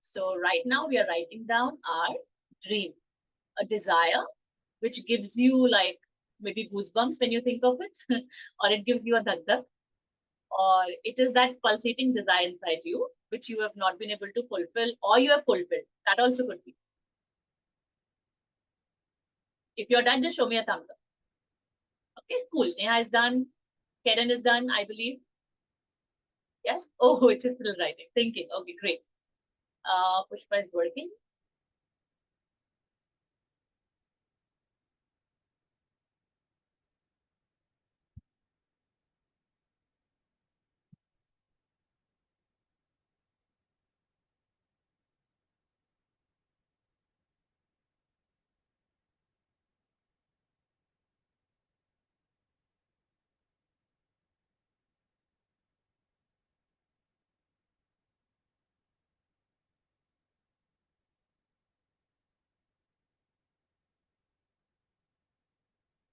So right now we are writing down our dream, a desire which gives you like maybe goosebumps when you think of it, or it gives you a dag, or it is that pulsating desire inside you which you have not been able to fulfill, or you have fulfilled. That also could be. If you're done, just show me a thumbs up. Okay, cool. Neha is done. Karen is done, I believe. Yes? Oh, it's still writing, thinking. Okay, great. Pushpa is working.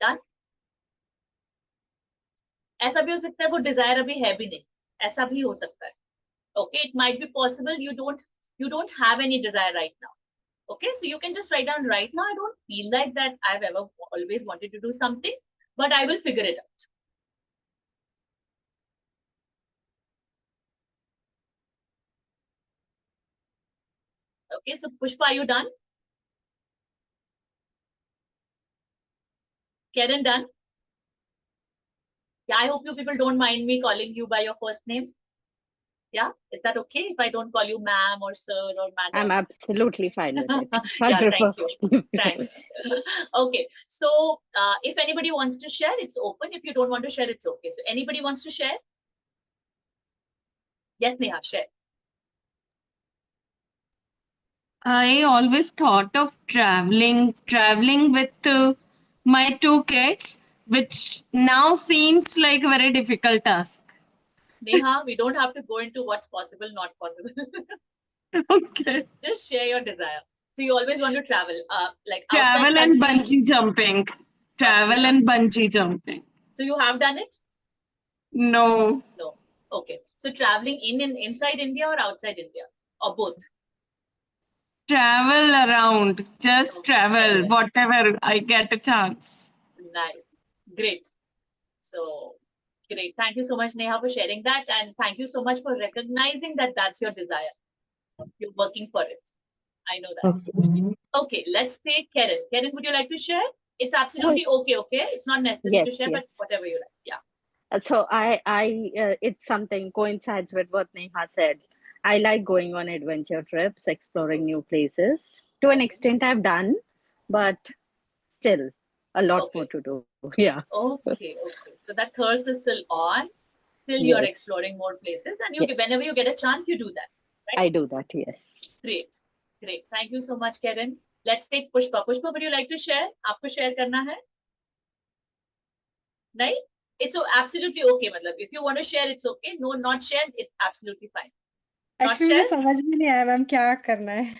Done? ऐसा भी हो सकता है वो Dzire अभी है भी नहीं, ऐसा भी हो सकता है. Okay, it might be possible you don't have any desire right now. Okay, so you can just write down, right now I don't feel like that I've ever always wanted to do something, but I will figure it out. Okay, so Pushpa, are you done? Karen, done? Yeah, I hope you people don't mind me calling you by your first names. Yeah, is that okay if I don't call you ma'am or sir or madam? I'm absolutely fine with it. Yeah, thank you. Thanks. Okay, so if anybody wants to share, it's open. If you don't want to share, it's okay. So anybody wants to share? Yes, Neha, share. I always thought of traveling with my two kids, which now seems like a very difficult task. Neha, we don't have to go into what's possible, not possible. Okay. Just share your desire. So you always want to travel, like Travel outside and country. bungee jumping. Travel and bungee jumping. So you have done it? No. No. Okay. So traveling inside India or outside India, or both? Travel around. Just Okay. travel, whatever I get a chance. Nice. Great. So great. Thank you so much, Neha, for sharing that. And thank you so much for recognizing that that's your desire. You're working for it. I know that. Okay, let's take Karen. Karen, would you like to share? It's absolutely okay, okay? It's not necessary to share, but whatever you like. Yeah. So it's something coincides with what Neha said. I like going on adventure trips, exploring new places. To an extent, I've done, but still a lot more to do. Yeah. Okay. So that thirst is still on. Still, you're Yes. exploring more places, and Yes. whenever you get a chance, you do that. Right? I do that. Yes. Great. Thank you so much, Karen. Let's take Pushpa. Pushpa, would you like to share? आपको share करना है? नहीं? It's absolutely okay. मतलब, if you want to share, it's okay. No, not share, it's absolutely fine. Actually, मुझे समझ में नहीं आया मैम क्या करना है.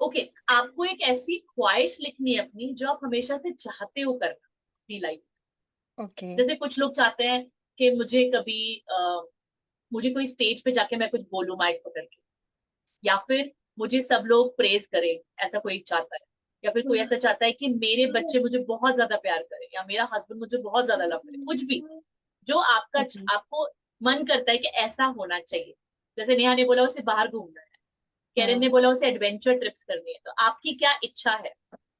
Okay, आपको एक ऐसी ख्वाहिश लिखनी है अपनी जो आप हमेशा से चाहते हो करना अपनी लाइफ. Okay. जैसे कुछ लोग चाहते हैं कि मुझे कभी मुझे कोई स्टेज पे जाके मैं कुछ बोलूं माइक पकड़ के, या फिर मुझे सब लोग प्रेज करें, ऐसा कोई चाहता है, या फिर कोई ऐसा चाहता है कि मेरे बच्चे मुझे बहुत ज्यादा प्यार करें, या मेरा हस्बैंड मुझे बहुत ज्यादा लव करे. कुछ भी जो आपको मन करता है कि ऐसा होना चाहिए. जैसे नेहा ने बोला उसे बाहर घूमना है, कैरन ने बोला उसे एडवेंचर ट्रिप्स करनी है. तो आपकी क्या इच्छा है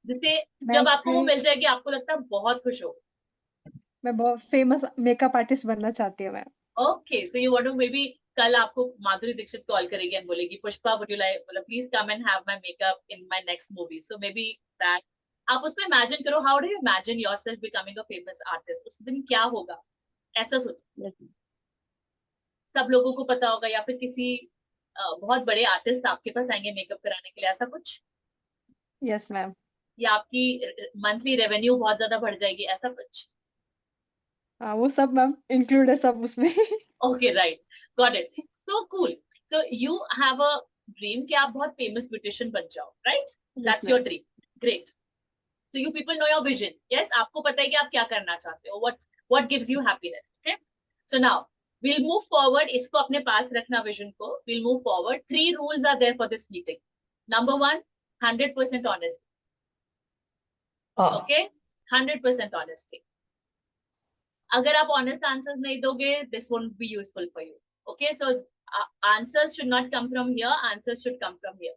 जिससे जब आपको वो मिल जाएगी आपको लगता है बहुत खुश हो? मैं बहुत फेमस मेकअप आर्टिस्ट बनना चाहती हूँ मैं. Okay, so you want to maybe कल आपको माधुरी दीक्षित कॉल करेगी एंड बोलेगी पुष्पा वुड यू लाइक, मतलब please come and have my makeup in my next movie. So maybe that आप उसमें इमेजिन करो. How do you imagine yourself becoming a famous artist? उस दिन क्या होगा ऐसा सोचो. सब लोगों को पता होगा, या फिर किसी बहुत बड़े आर्टिस्ट आपके पास आएंगे मेकअप कराने के लिए, ऐसा कुछ? Yes ma'am. या आपकी मंथली रेवेन्यू बहुत ज्यादा बढ़ जाएगी, ऐसा कुछ? हाँ, वो सब मैम इंक्लूड है सब उसमें. Okay, right. Got it. So cool. So you have a dream कि आप बहुत famous beautician बन जाओ, right? That's your dream. Great. So you people know your vision. Yes, आपको पता है कि आप क्या करना चाहते हो. What gives you happiness? Okay. So now we'll move forward. इसको अपने पास रखना vision को. We'll move forward. 3 rules are there for this meeting. Number one, 100% honesty. Okay? 100% honesty. Agar aap honest answers nahi doge, this won't be useful for you. Okay? So answers should not come from here. Answers should come from here.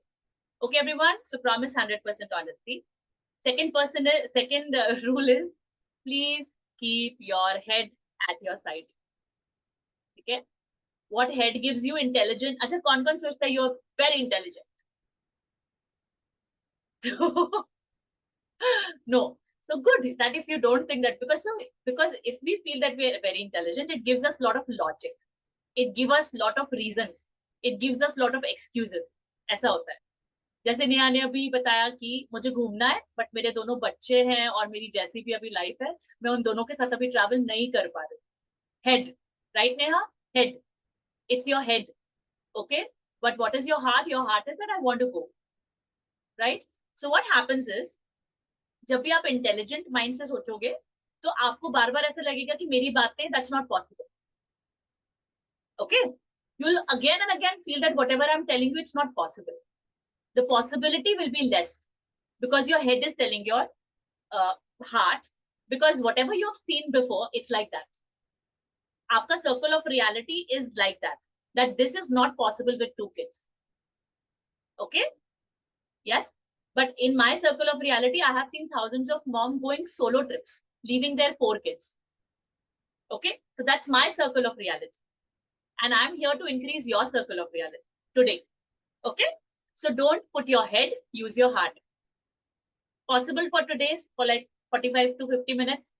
Okay, everyone? So promise 100% honesty. Second rule is, please keep your head at your side. Okay? What head gives you intelligent? Acha, kaun sochta hai you're very intelligent? No. So good that if you don't think that, because if we feel that we are very intelligent, it gives us a lot of logic. It gives us a lot of reasons. It gives us a lot of excuses. ऐसा होता है. जैसे नेहा ने अभी बताया कि मुझे घूमना है, बट मेरे दोनों बच्चे हैं और मेरी जैसी भी अभी लाइफ है, मैं उन दोनों के साथ अभी ट्रैवल नहीं कर पा रही. Head, right Neha? Head. It's your head. Okay? But what is your heart? Your heart is that I want to go. Right? So what happens is, जब भी आप इंटेलिजेंट माइंड से सोचोगे तो आपको बार बार ऐसा लगेगा कि मेरी बातें that's not possible. Okay, you will again and again feel that whatever I am telling you it's not possible. The possibility will be less because your head is telling your heart, because whatever you have seen before, it's like that. Aapka circle of reality is like that this is not possible with 2 kids. Okay? Yes. But in my circle of reality, I have seen thousands of moms going solo trips, leaving their 4 kids. Okay? So that's my circle of reality. And I'm here to increase your circle of reality today. Okay? So don't put your head, use your heart. Possible for today's, for like 45 to 50 minutes?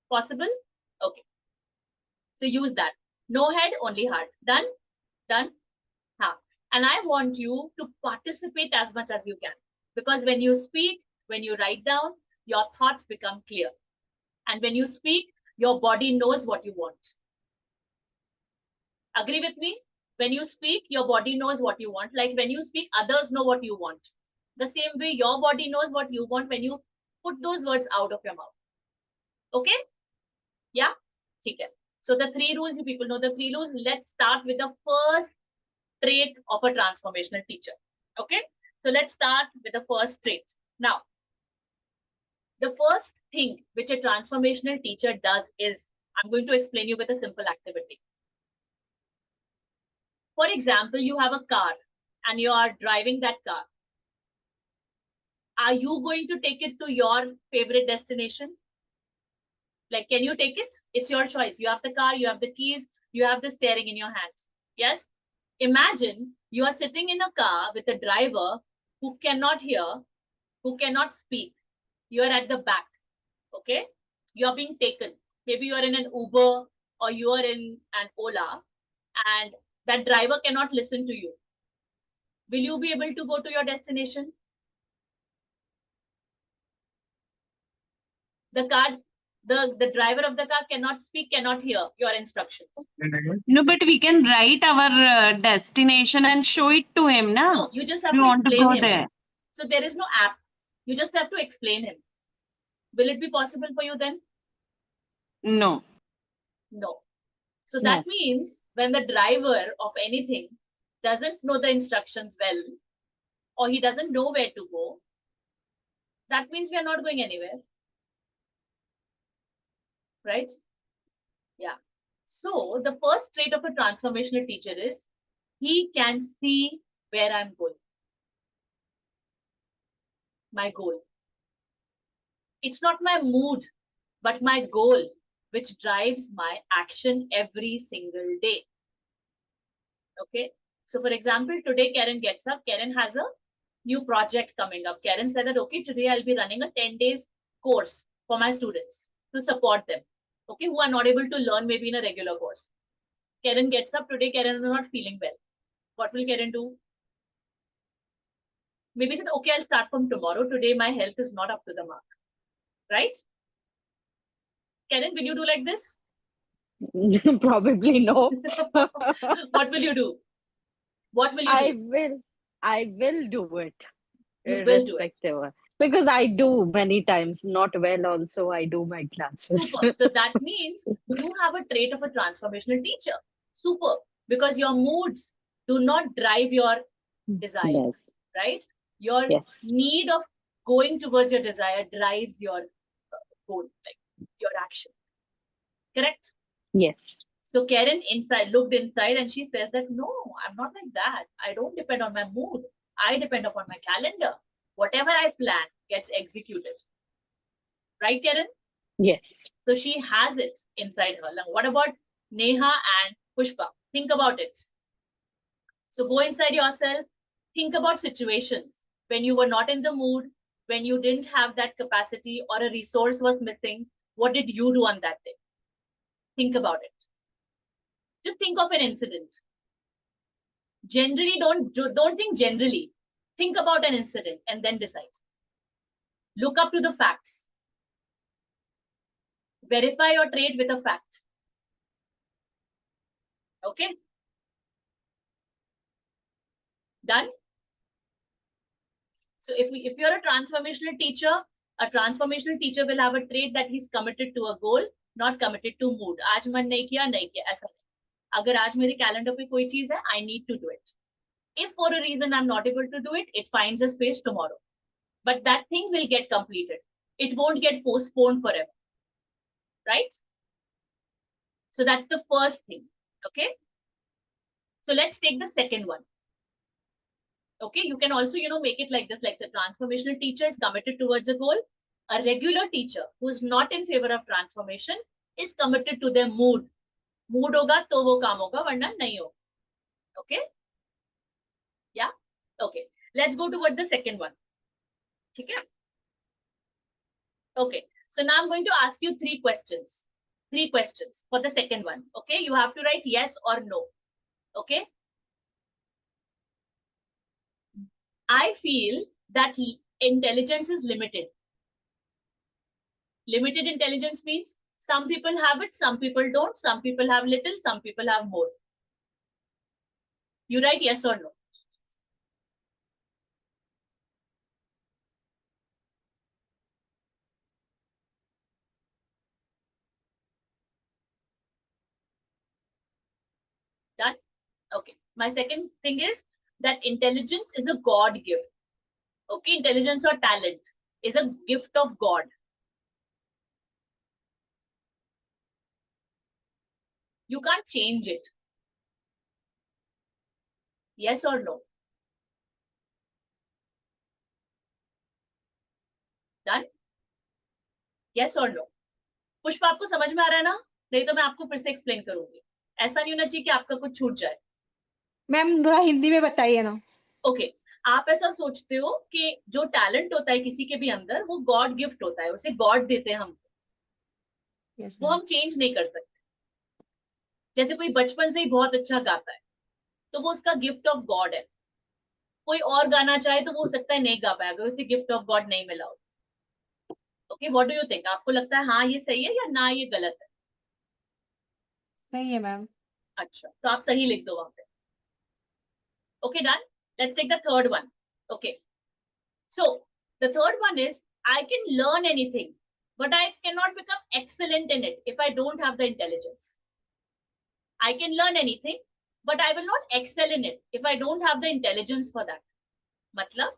Possible? Okay. So use that. No head, only heart. Done? Done? Ha. And I want you to participate as much as you can. Because when you speak, when you write down, your thoughts become clear. And when you speak, your body knows what you want. Agree with me? When you speak, your body knows what you want. Like when you speak, others know what you want. The same way your body knows what you want when you put those words out of your mouth. Okay? Yeah? Okay. So the 3 rules, you people know the 3 rules. Let's start with the first trait of a transformational teacher. Okay? So let's start with the first trait. Now, the first thing which a transformational teacher does is, I'm going to explain you with a simple activity. For example, you have a car and you are driving that car. Are you going to take it to your favorite destination? Like, can you take it? It's your choice. You have the car, you have the keys, you have the steering in your hand. Yes? Imagine you are sitting in a car with a driver who cannot hear, who cannot speak. You are at the back. Okay? You are being taken. Maybe you are in an Uber or you are in an Ola and that driver cannot listen to you. Will you be able to go to your destination? The driver of the car cannot speak, cannot hear your instructions. No, but we can write our destination and show it to him, na? No, you just have We to want to explain go him. there. So there is no app. You just have to explain him. Will it be possible for you then? No. No. So No. that means when the driver of anything doesn't know the instructions well, or he doesn't know where to go, that means we are not going anywhere. Right? Yeah. So the first trait of a transformational teacher is he can see where I'm going. My goal. It's not my mood, but my goal, which drives my action every single day. Okay. So for example, today Karen gets up. Karen has a new project coming up. Karen said that, okay, today I'll be running a 10 days course for my students to support them. Okay, who are not able to learn maybe in a regular course. Karen gets up today. Karen is not feeling well. What will Karen do? Maybe said, okay, I'll start from tomorrow. Today my health is not up to the mark. Right? Karen, will you do like this? Probably no. What will you do? What will you do? I will do it. You will do it. Irrespective. Because I do many times, not well also, I do my classes. Super. So that means you have a trait of a transformational teacher. Super. Because your moods do not drive your desire. Yes. Right? Your Yes. need of going towards your desire drives your goal, like your action. Correct? Yes. So Karen looked inside and she says that, no, I'm not like that. I don't depend on my mood. I depend upon my calendar. Whatever I plan gets executed. Right, Karen? Yes. So she has it inside her. Now, what about Neha and Pushpa? Think about it. So go inside yourself. Think about situations when you were not in the mood, when you didn't have that capacity or a resource was missing. What did you do on that day? Think about it. Just think of an incident. Generally, don't think generally. Think about an incident and then decide. Look up to the facts. Verify your trade with a fact. Okay? Done? So if you're a transformational teacher will have a trait that he's committed to a goal, not committed to mood. आज मन नहीं किया ऐसा नहीं. अगर आज मेरे calendar पे कोई चीज है, I need to do it. If for a reason I'm not able to do it, it finds a space tomorrow. But that thing will get completed. It won't get postponed forever. Right? So that's the first thing. Okay? So let's take the second one. Okay, you can also, make it like this, like the transformational teacher is committed towards a goal. A regular teacher who is not in favor of transformation is committed to their mood. Mood hoga to wo kaam hoga, varna nahi hoga. Okay? Yeah? Okay. Let's go toward the second one. Okay? Okay. So now I'm going to ask you 3 questions. 3 questions for the second one. Okay? You have to write yes or no. Okay? I feel that intelligence is limited. Limited intelligence means some people have it, some people don't, some people have little, some people have more. You write yes or no. Done? Okay. My second thing is that intelligence is a God gift. Okay, intelligence or talent is a gift of God. You can't change it. Yes or no? Done? Yes or no? Pushpa आपको समझ में आ रहा है ना? नहीं तो मैं आपको फिर से एक्सप्लेन करूंगी. ऐसा नहीं होना चाहिए कि आपका कुछ छूट जाए. मैम थोड़ा हिंदी में बताइए ना. ओके आप ऐसा सोचते हो कि जो टैलेंट होता है किसी के भी अंदर वो गॉड गिफ्ट होता है, उसे गॉड देते हैं हम. Yes, वो ma'am. हम चेंज नहीं कर सकते. जैसे कोई बचपन से ही बहुत अच्छा गाता है तो वो उसका गिफ्ट ऑफ गॉड है. कोई और गाना चाहे तो वो हो सकता है नहीं गा पाए अगर उसे गिफ्ट ऑफ गॉड नहीं मिला हो. Okay what do you think? आपको लगता है हाँ ये सही है या ना ये गलत है? सही है मैम. अच्छा तो आप सही लिख दो वहां पे. Okay done. Let's take the third one. Okay so the third one is I can learn anything but I cannot become excellent in it if I don't have the intelligence. I can learn anything but I will not excel in it if I don't have the intelligence for that. मतलब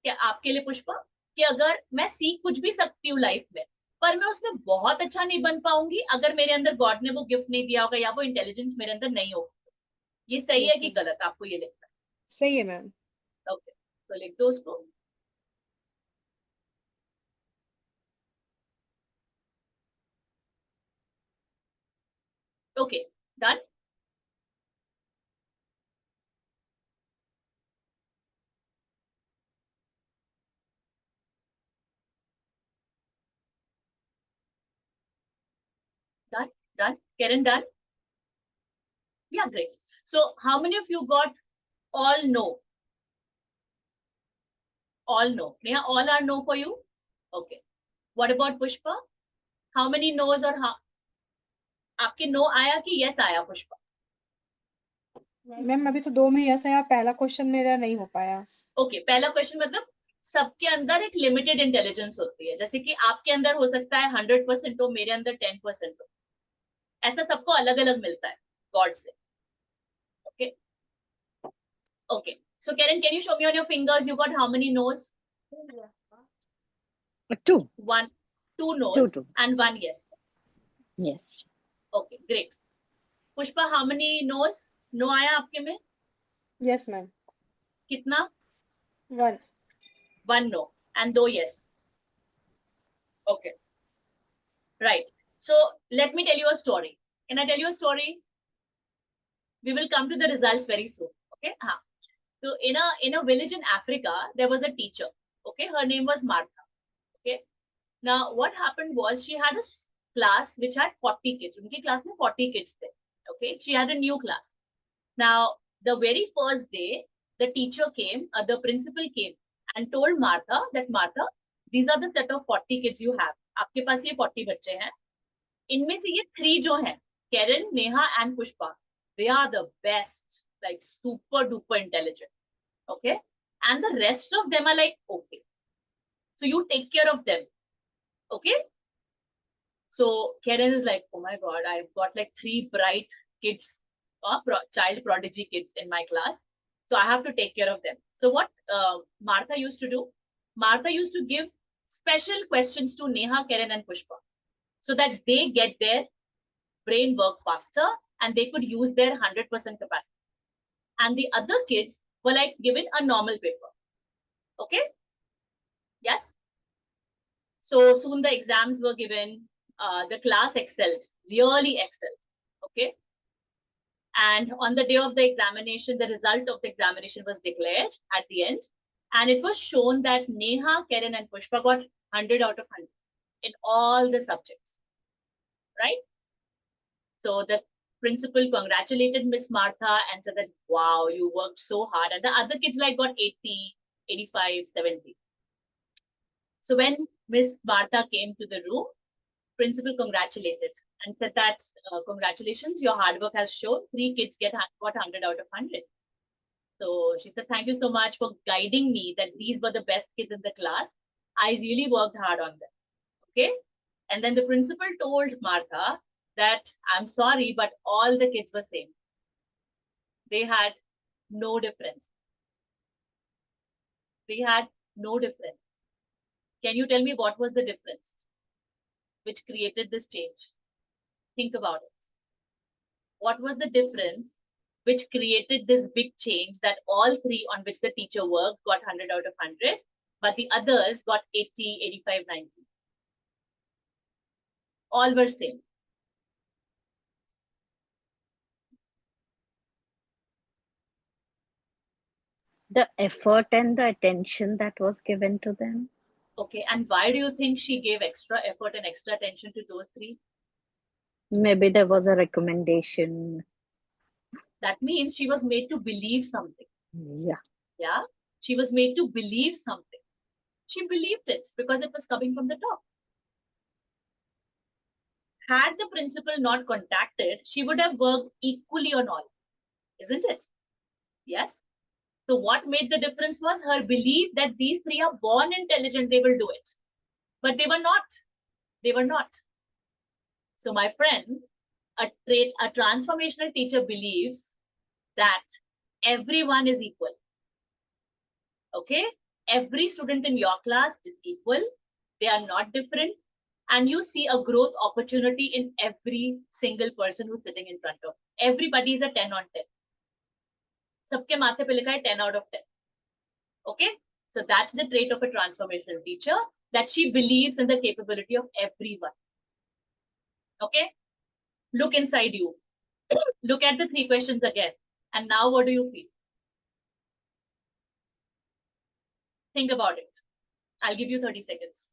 कि आपके लिए पुष्पा कि अगर मैं सीख कुछ भी सकती हूँ लाइफ में पर मैं उसमें बहुत अच्छा नहीं बन पाऊंगी अगर मेरे अंदर गॉड ने वो गिफ्ट नहीं दिया होगा या वो इंटेलिजेंस मेरे अंदर नहीं होगा. ये सही Yes, है कि ma'am. गलत? आपको ये लगता है? सही है मैम. ओके तो लिख दो उसको. Okay done. Done? Done? Karen, done? Yeah, great. So how many of you got all no? All no. Neha, all are no for you? Okay. What about Pushpa? How many no's और how? आपके no आया कि yes आया Pushpa? Ma'am अभी तो 2 में yes आया. पहला क्वेश्चन मेरा नहीं हो पाया. ओके पहला क्वेश्चन मतलब सबके अंदर एक लिमिटेड इंटेलिजेंस होती है. जैसे कि आपके अंदर हो सकता है 100% हो, मेरे अंदर 10% हो. ऐसा सबको अलग अलग मिलता है गॉड से. Okay okay So Karen, can you show me on your fingers, you got how many no's? 2. 1, 2 no's 2. and 1 yes. Yes. Okay, great. Pushpa, how many no's? No आया आपके में? Yes, ma'am. कितना? 1. 1 no and 2 yes. Okay. Right. So let me tell you a story. Can I tell you a story? We will come to the results very soon. Okay. So in a village in Africa, there was a teacher. Okay. Her name was Martha. Okay. Now what happened was she had a class which had 40 kids. Unki class mein 40 kids there. Okay. She had a new class. Now the very first day, the teacher came, the principal came and told Martha that Martha, these are the set of 40 kids you have. आपके पास ये 40 बच्चे हैं. इनमें से ये 3 जो हैं, Karen, Neha and Pushpa, they are the best, like super duper intelligent. Okay. And the rest of them are like, okay. So you take care of them. Okay. So Karen is like, oh my God, I've got like 3 bright kids, child prodigy kids in my class. So I have to take care of them. So what Martha used to do? Martha used to give special questions to Neha, Karen and Pushpa so that they get their brain work faster and they could use their 100% capacity. And the other kids were like given a normal paper. Okay? Yes? So soon the exams were given. The class excelled, really excelled. Okay? And on the day of the examination, the result of the examination was declared at the end. And it was shown that Neha, Karen, and Pushpa got 100 out of 100 in all the subjects. Right? So the principal congratulated Miss Martha and said that, wow, you worked so hard. And the other kids like got 80, 85, 70. So when Miss Martha came to the room, principal congratulated and said that, congratulations, your hard work has shown 3 kids got 100 out of 100. So she said, thank you so much for guiding me that these were the best kids in the class. I really worked hard on them. Okay. And then the principal told Martha that I'm sorry, but all the kids were same. They had no difference. They had no difference. Can you tell me what was the difference which created this change? Think about it. What was the difference which created this big change that all 3 on which the teacher worked got 100 out of 100, but the others got 80, 85, 90? All were same. The effort and the attention that was given to them. Okay, and why do you think she gave extra effort and extra attention to those 3? Maybe there was a recommendation. That means she was made to believe something. Yeah. Yeah, she was made to believe something. She believed it because it was coming from the top. Had the principal not contacted, she would have worked equally on all, isn't it? Yes. So what made the difference was her belief that these 3 are born intelligent, they will do it. But they were not. They were not. So my friend, a transformational teacher believes that everyone is equal. Okay? Every student in your class is equal. They are not different. And you see a growth opportunity in every single person who's sitting in front of you. Everybody is a 10 on 10. सबके माथे पे लिखा है 10 out of 10. Okay? So that's the trait of a transformational teacher, that she believes in the capability of everyone. Okay? Look inside you. Look at the 3 questions again. And now what do you feel? Think about it. I'll give you 30 seconds.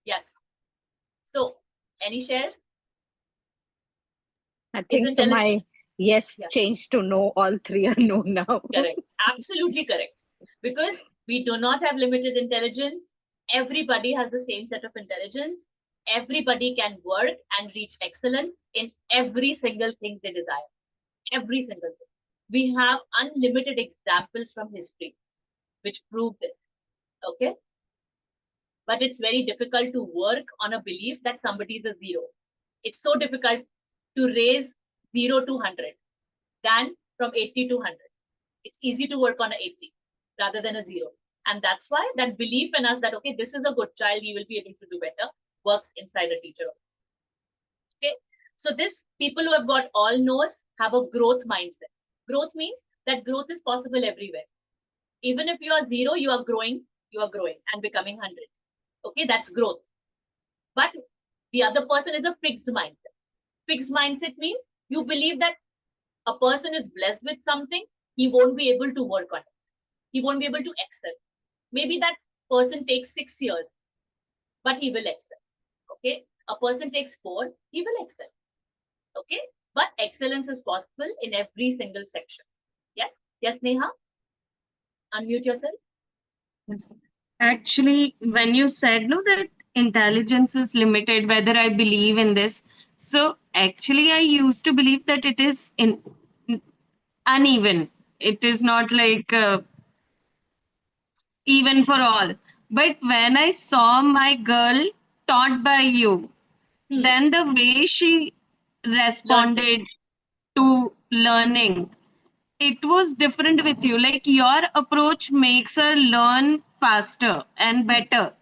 Yes. So, any shares? I think so. My yes changed to no. All 3 are no now. Correct. Absolutely correct. Because we do not have limited intelligence. Everybody has the same set of intelligence. everybody can work and reach excellence in every single thing they desire. Every single thing. We have unlimited examples from history which prove this. Okay? But it's very difficult to work on a belief that somebody is a zero. It's so difficult to raise 0 to 100 than from 80 to 100. It's easy to work on an 80 rather than a 0. And that's why that belief in us that, okay, this is a good child, he will be able to do better, works inside a teacher. Okay. So this people who have got all knows have a growth mindset. Growth means that growth is possible everywhere. Even if you are 0, you are growing and becoming 100. Okay, that's growth. But the other person is a fixed mindset. Fixed mindset means you believe that a person is blessed with something, he won't be able to work on it. He won't be able to excel. Maybe that person takes 6 years, but he will excel. Okay, a person takes 4, he will excel. Okay, but excellence is possible in every single section. Yes, yes, Neha, unmute yourself. Yes. Actually, when you said no that intelligence is limited, whether I believe in this, so actually I used to believe that it is uneven. It is not like even for all. But when I saw my girl taught by you, then the way she Learned it. responded to learning, it was different with you. Like your approach makes her learn faster and better.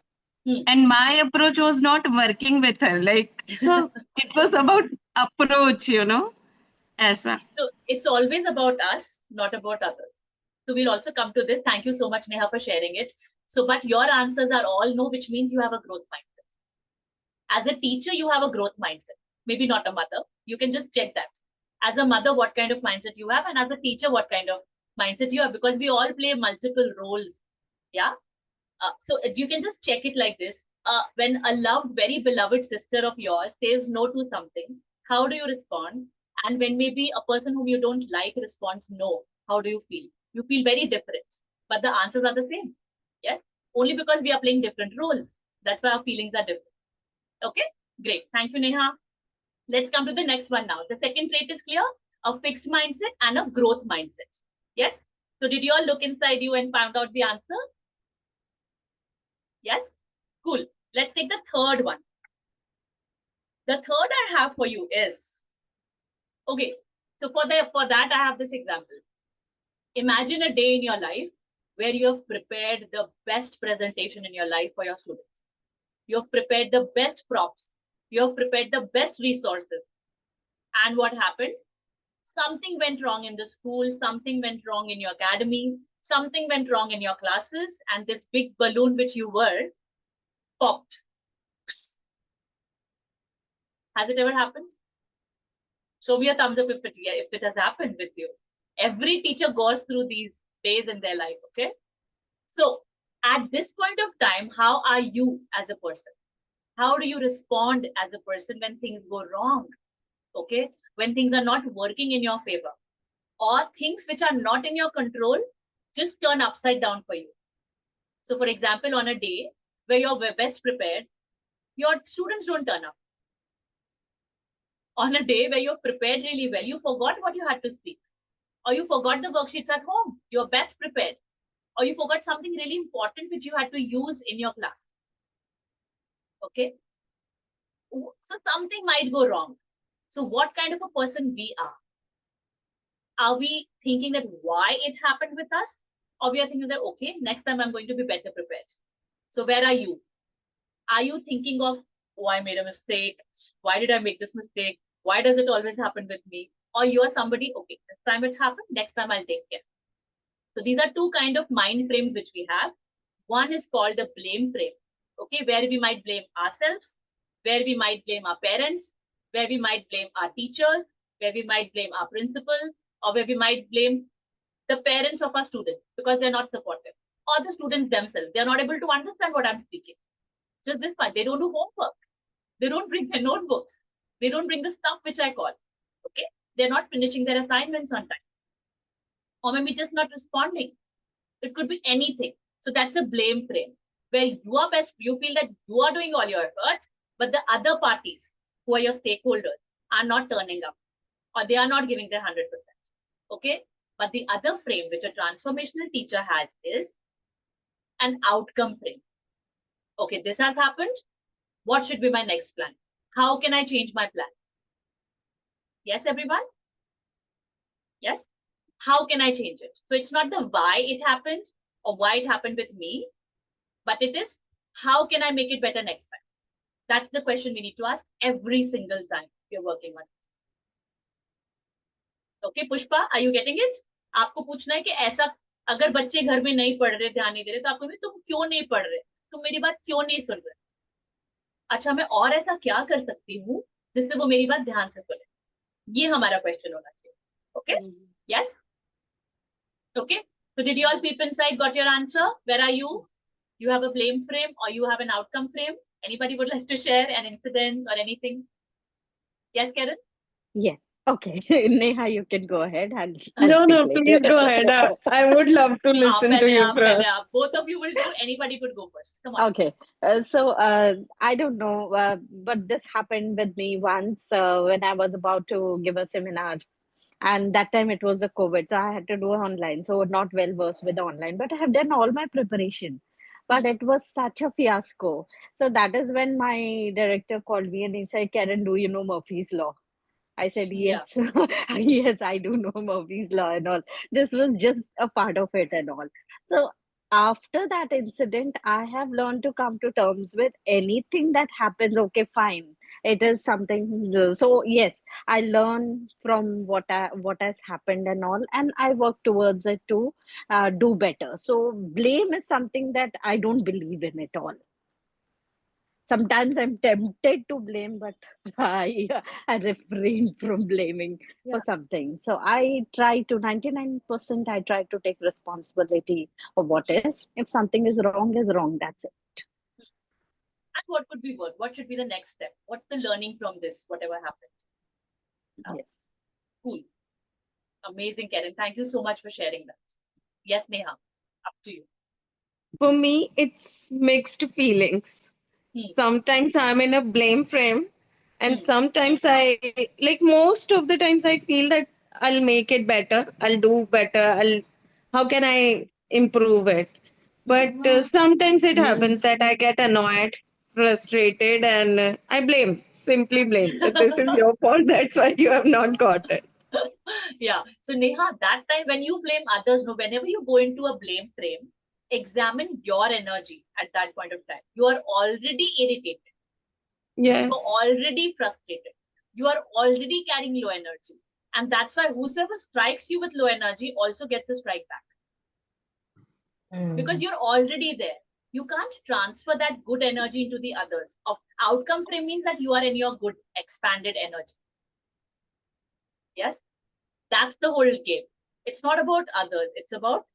And my approach was not working with her. Like, so it was about approach, Aisa. So it's always about us, not about others. So we'll also come to this. Thank you so much, Neha, for sharing it. So, but your answers are all no, which means you have a growth mindset. As a teacher, you have a growth mindset. Maybe not a mother. You can just check that. As a mother, what kind of mindset you have, and as a teacher, what kind of mindset you have, because we all play multiple roles. Yeah. So you can just check it like this. When a loved, very beloved sister of yours says no to something, how do you respond? And when maybe a person whom you don't like responds no, how do you feel? You feel very different, but the answers are the same. Yes, only because we are playing different roles. That's why our feelings are different. Okay, great. Thank you, Neha. Let's come to the next one now. The second trait is clear: a fixed mindset and a growth mindset. Yes. So did you all look inside you and found out the answer? Yes? Cool. Let's take the third one. The third I have for you is, okay, so for that I have this example. Imagine a day in your life where you have prepared the best presentation in your life for your students. You have prepared the best props. You have prepared the best resources. And what happened? Something went wrong in the school, something went wrong in your academy, something went wrong in your classes, and this big balloon which you were popped. Has it ever happened? Show me a thumbs up if it has happened with you. Every teacher goes through these days in their life, okay? So at this point of time, how are you as a person? How do you respond as a person when things go wrong? Okay? When things are not working in your favor, or things which are not in your control just turn upside down for you. So for example, on a day where you're best prepared, your students don't turn up. On a day where you're prepared really well, you forgot what you had to speak, or you forgot the worksheets at home, you're best prepared, or you forgot something really important which you had to use in your class. Okay, so something might go wrong. So what kind of a person we are we thinking that why it happened with us, or we are thinking that okay, next time I'm going to be better prepared? So where are you? Are you thinking of, oh, I made a mistake, why did I make this mistake, why does it always happen with me? Or you're somebody, okay, this time it happened, next time I'll take care. So these are two kind of mind frames which we have. One is called the blame frame, okay, where we might blame ourselves, where we might blame our parents, where we might blame our teachers, where we might blame our principal, or where we might blame the parents of our students because they're not supportive, or the students themselves. They're not able to understand what I'm speaking. Just this one, they don't do homework. They don't bring their notebooks. They don't bring the stuff which I call. Okay, they're not finishing their assignments on time, or maybe just not responding. It could be anything. So that's a blame frame where you are best. You feel that you are doing all your efforts, but the other parties who are your stakeholders are not turning up, or they are not giving their 100%. Okay? But the other frame which a transformational teacher has is an outcome frame. Okay, this has happened. What should be my next plan? How can I change my plan? Yes, everyone? Yes? How can I change it? So it's not the why it happened or why it happened with me, but it is how can I make it better next time? That's the question we need to ask every single time you're working on it. Okay, Pushpa, are you getting it? आपको पूछना है कि ऐसा अगर बच्चे घर में नहीं पढ़ रहे, ध्यान नहीं दे रहे, तो आपको तुम क्यों नहीं पढ़ रहे, तुम मेरी बात क्यों नहीं सुन रहे, अच्छा मैं और ऐसा क्या कर सकती हूँ जिससे वो मेरी बात ध्यान से सुने, ये हमारा क्वेश्चन होना चाहिए. Okay? Yes? Okay? So did you all peep inside, got your answer? Where are you? You have a blame frame or you have an outcome frame? Anybody would like to share an incident or anything? Yes, Karen? Yes. Okay. Neha, you can go ahead and I'll No, speak no, later. please go ahead. I would love to listen to you first. Both of you will do. Anybody could go first. Come on. Okay. I don't know, but this happened with me once when I was about to give a seminar. And that time it was a COVID, so I had to do online. So not well versed with online, but I have done all my preparation. But it was such a fiasco. So that is when my director called me and he said, Karen, do you know Murphy's Law? I said, Yeah. yes, yes, I do know Murphy's Law and all. This was just a part of it and all. So after that incident, I have learned to come to terms with anything that happens. Okay, fine. It is something. So yes, I learn from what has happened and all, and I work towards it to do better. So blame is something that I don't believe in at all. Sometimes I'm tempted to blame, but I refrain from blaming for something. So I try to 99% I try to take responsibility of what is. If something is wrong, that's it. And what could be work? What should be the next step? What's the learning from this, whatever happened? Yes. Cool. Amazing, Karen. Thank you so much for sharing that. Yes, Neha, up to you. For me, it's mixed feelings. Sometimes I'm in a blame frame, and sometimes most of the times I feel that I'll make it better, I'll do better, how can I improve it? But sometimes it happens that I get annoyed, frustrated, and I simply blame. That this is your fault, that's why you have not got it. Yeah. So Neha, that time when you blame others, no, whenever you go into a blame frame, examine your energy at that point of time. You are already irritated. Yes. You're already frustrated. You are already carrying low energy. And that's why whosoever strikes you with low energy also gets a strike back. Because you're already there. You can't transfer that good energy into the others. Outcome frame means that you are in your good expanded energy. Yes? That's the whole game. It's not about others. It's about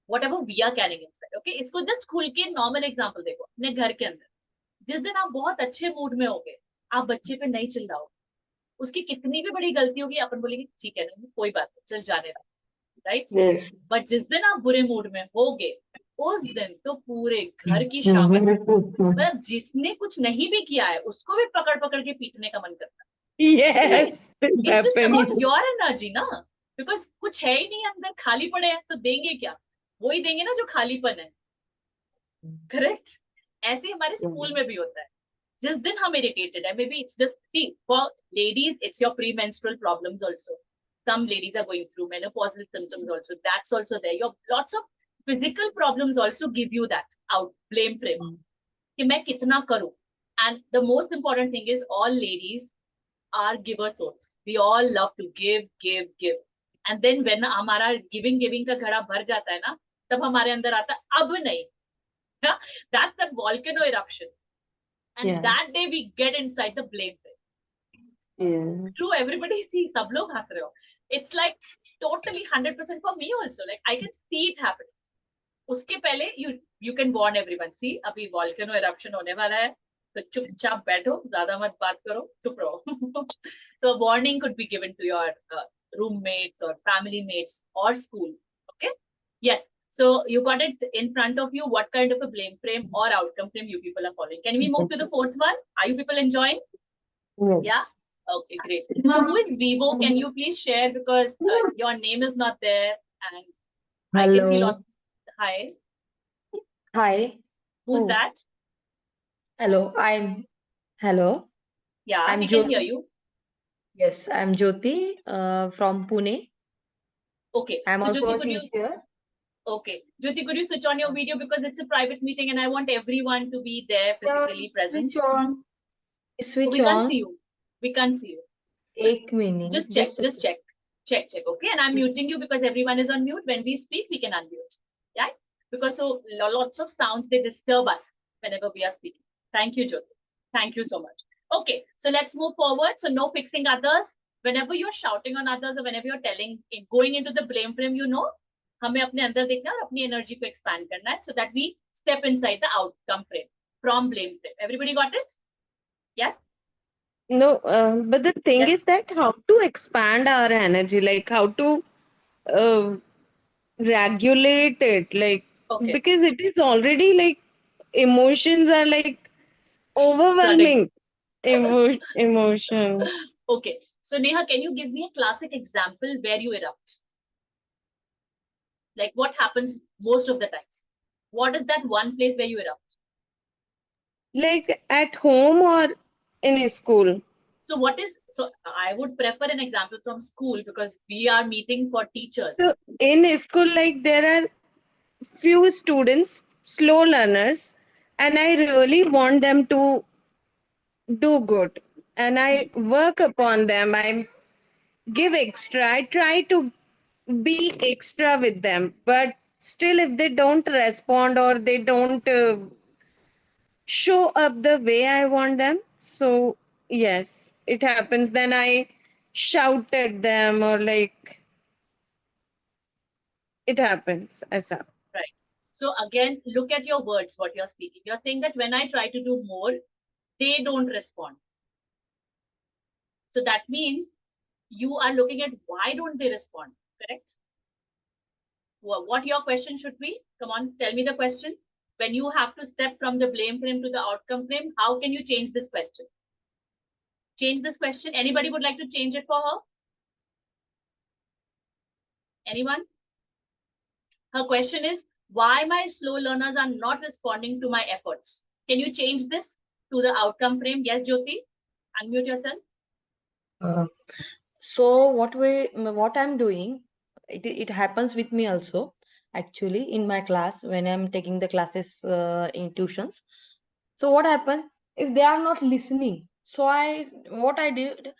whatever we are carrying inside. Okay? इसको just खुल के normal example देखो अपने घर के अंदर. जिस दिन आप बहुत अच्छे मूड में होगे, आप बच्चे पे नहीं चिल्लाओगे, उसकी कितनी भी बड़ी गलती होगी अपन बोलेंगे ठीक है ना, कोई बात नहीं, चल जाने दो, राइट? बट जिस दिन आप बुरे मूड में होगे, उस दिन तो पूरे घर की शामत, मतलब जिसने कुछ नहीं भी किया है उसको भी पकड़ पकड़ के पीटने का मन करता है. Yes, it's just about your energy ना, because कुछ है ही नहीं अंदर, खाली पड़े हैं तो देंगे क्या? वही देंगे ना जो खालीपन है. करेक्ट? ऐसे हमारे स्कूल में भी होता है. जिस दिन हम irritated है, maybe it's just, see, for ladies it's your premenstrual problems also. Some ladies are going through menopausal symptoms also. That's also there. Your lots of physical problems also give you that out blame frame. कि मैं कितना करूं? And the most important thing is all ladies are giver souls. We all love to give. And then when हमारा giving का घड़ा भर जाता है ना, तब हमारे अंदर आता है अब नहीं. That's that volcano eruption. And that day we get inside the blame frame. True, everybody see, सब लोग हंस रहे हो. It's like totally 100% for me also. Like I can see it happen. उसके पहले you can warn everyone. See, अभी volcano eruption होने वाला है, तो चुपचाप बैठो, ज्यादा मत बात करो, चुप रहो. So a warning could be given to your roommates or family mates or school. Okay? Yes. So you got it in front of you. What kind of a blame frame or outcome frame you people are following? Can we move to the fourth one? Are you people enjoying? Yeah. Yes. Okay, great. So who is Vivo? Can you please share, because your name is not there and I can see lots. Hello. Hi. Hi. Who's Oh, that? hello. Hello. Yeah, I'm we can hear Jyoti. you. Yes, I'm Jyoti from Pune. Okay. I'm So also Jyoti, a could you? teacher. Okay, Jyoti, could you switch on your video, because it's a private meeting and I want everyone to be there Yeah, physically present. switch on. Switch We can't see on. you. We can't see you. एक minute. Just check. Just a Just check. Check. Okay, and I'm muting you because everyone is on mute. When we speak, we can unmute. Yeah, because so lots of sounds, they disturb us whenever we are speaking. Thank you, Jyoti. Thank you so much. Okay, so let's move forward. So no fixing others. Whenever you're shouting on others or whenever you're going into the blame frame, हमें अपने अंदर देखना है और अपनी energy को expand करना है, so that we step inside the outcome frame from blame frame. Everybody got it? Yes. No, but the thing Yes. is that how to expand our energy, like how to uh, regulate it, like Okay. because it is already like emotions are like Flooding. overwhelming emotions. Okay. So Neha, can you give me a classic example where you erupt? Like what happens most of the times? What is that one place where you erupt? Like at home or in a school. So I would prefer an example from school because we are meeting for teachers. So in a school, like there are few students, slow learners, and I really want them to do good. And I work upon them. I give extra. I try to be extra with them. But still, if they don't respond or they don't show up the way I want them, so yes, it happens. Then I shout at them or like it happens as up. Right. So again, look at your words, what you're speaking. You're saying that when I try to do more, they don't respond. So that means you are looking at why don't they respond, correct? What your question should be? Come on, tell me the question. When you have to step from the blame frame to the outcome frame, how can you change this question? Change this question. Anybody would like to change it for her? Anyone? Her question is, why my slow learners are not responding to my efforts? Can you change this to the outcome frame? Yes, Jyoti? Unmute yourself. So what I'm doing, it happens with me also. Actually, in my class when I'm taking the classes in tuitions. So what happened if they are not listening? So what I did,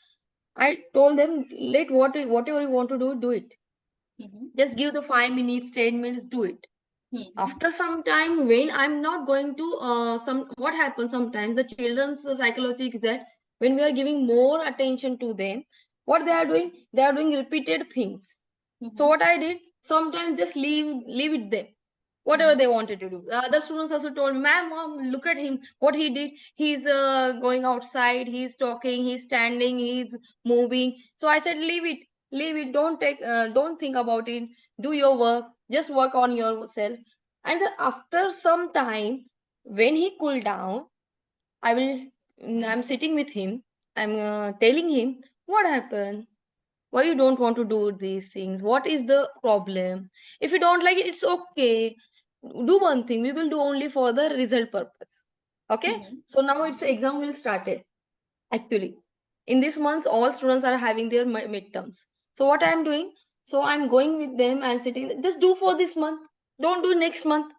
I told them, let whatever you want to do it. Just give the 5 minutes, 10 minutes, do it. After some time, when I'm not going to what happens sometimes, the children's psychology is that when we are giving more attention to them, what they are doing repeated things. So what I did, sometimes just leave it there, whatever they wanted to do. Other students also told me, mom, look at him, what he did. He's going outside, he's talking, he's standing, he's moving. So I said, leave it, don't think about it, do your work, just work on yourself. And then after some time, when he cooled down, I'm sitting with him, I'm telling him what happened, why you don't want to do these things, what is the problem. If you don't like it, it's okay. Do one thing, we will do only for the result purpose. Okay. So now it's exam will started. Actually, in this month all students are having their midterms. So what I'm doing, so I'm going with them and sitting, just do for this month, don't do next month,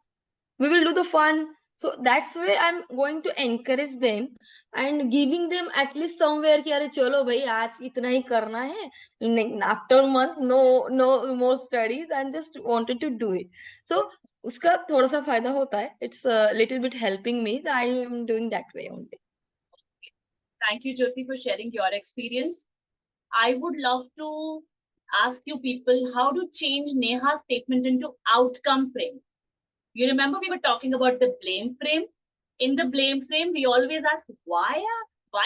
we will do the fun. So that's why I'm going to encourage them and giving them at least somewhere कि अरे चलो भाई आज इतना ही करना है, after month no more studies and just wanted to do it. So उसका थोड़ा सा फायदा होता है, it's a little bit helping me, so I am doing that way only. Thank you, Jyoti, for sharing your experience. I would love to ask you people how to change Neha's statement into outcome frame. You remember we were talking about the blame frame. In the blame frame, we always ask, why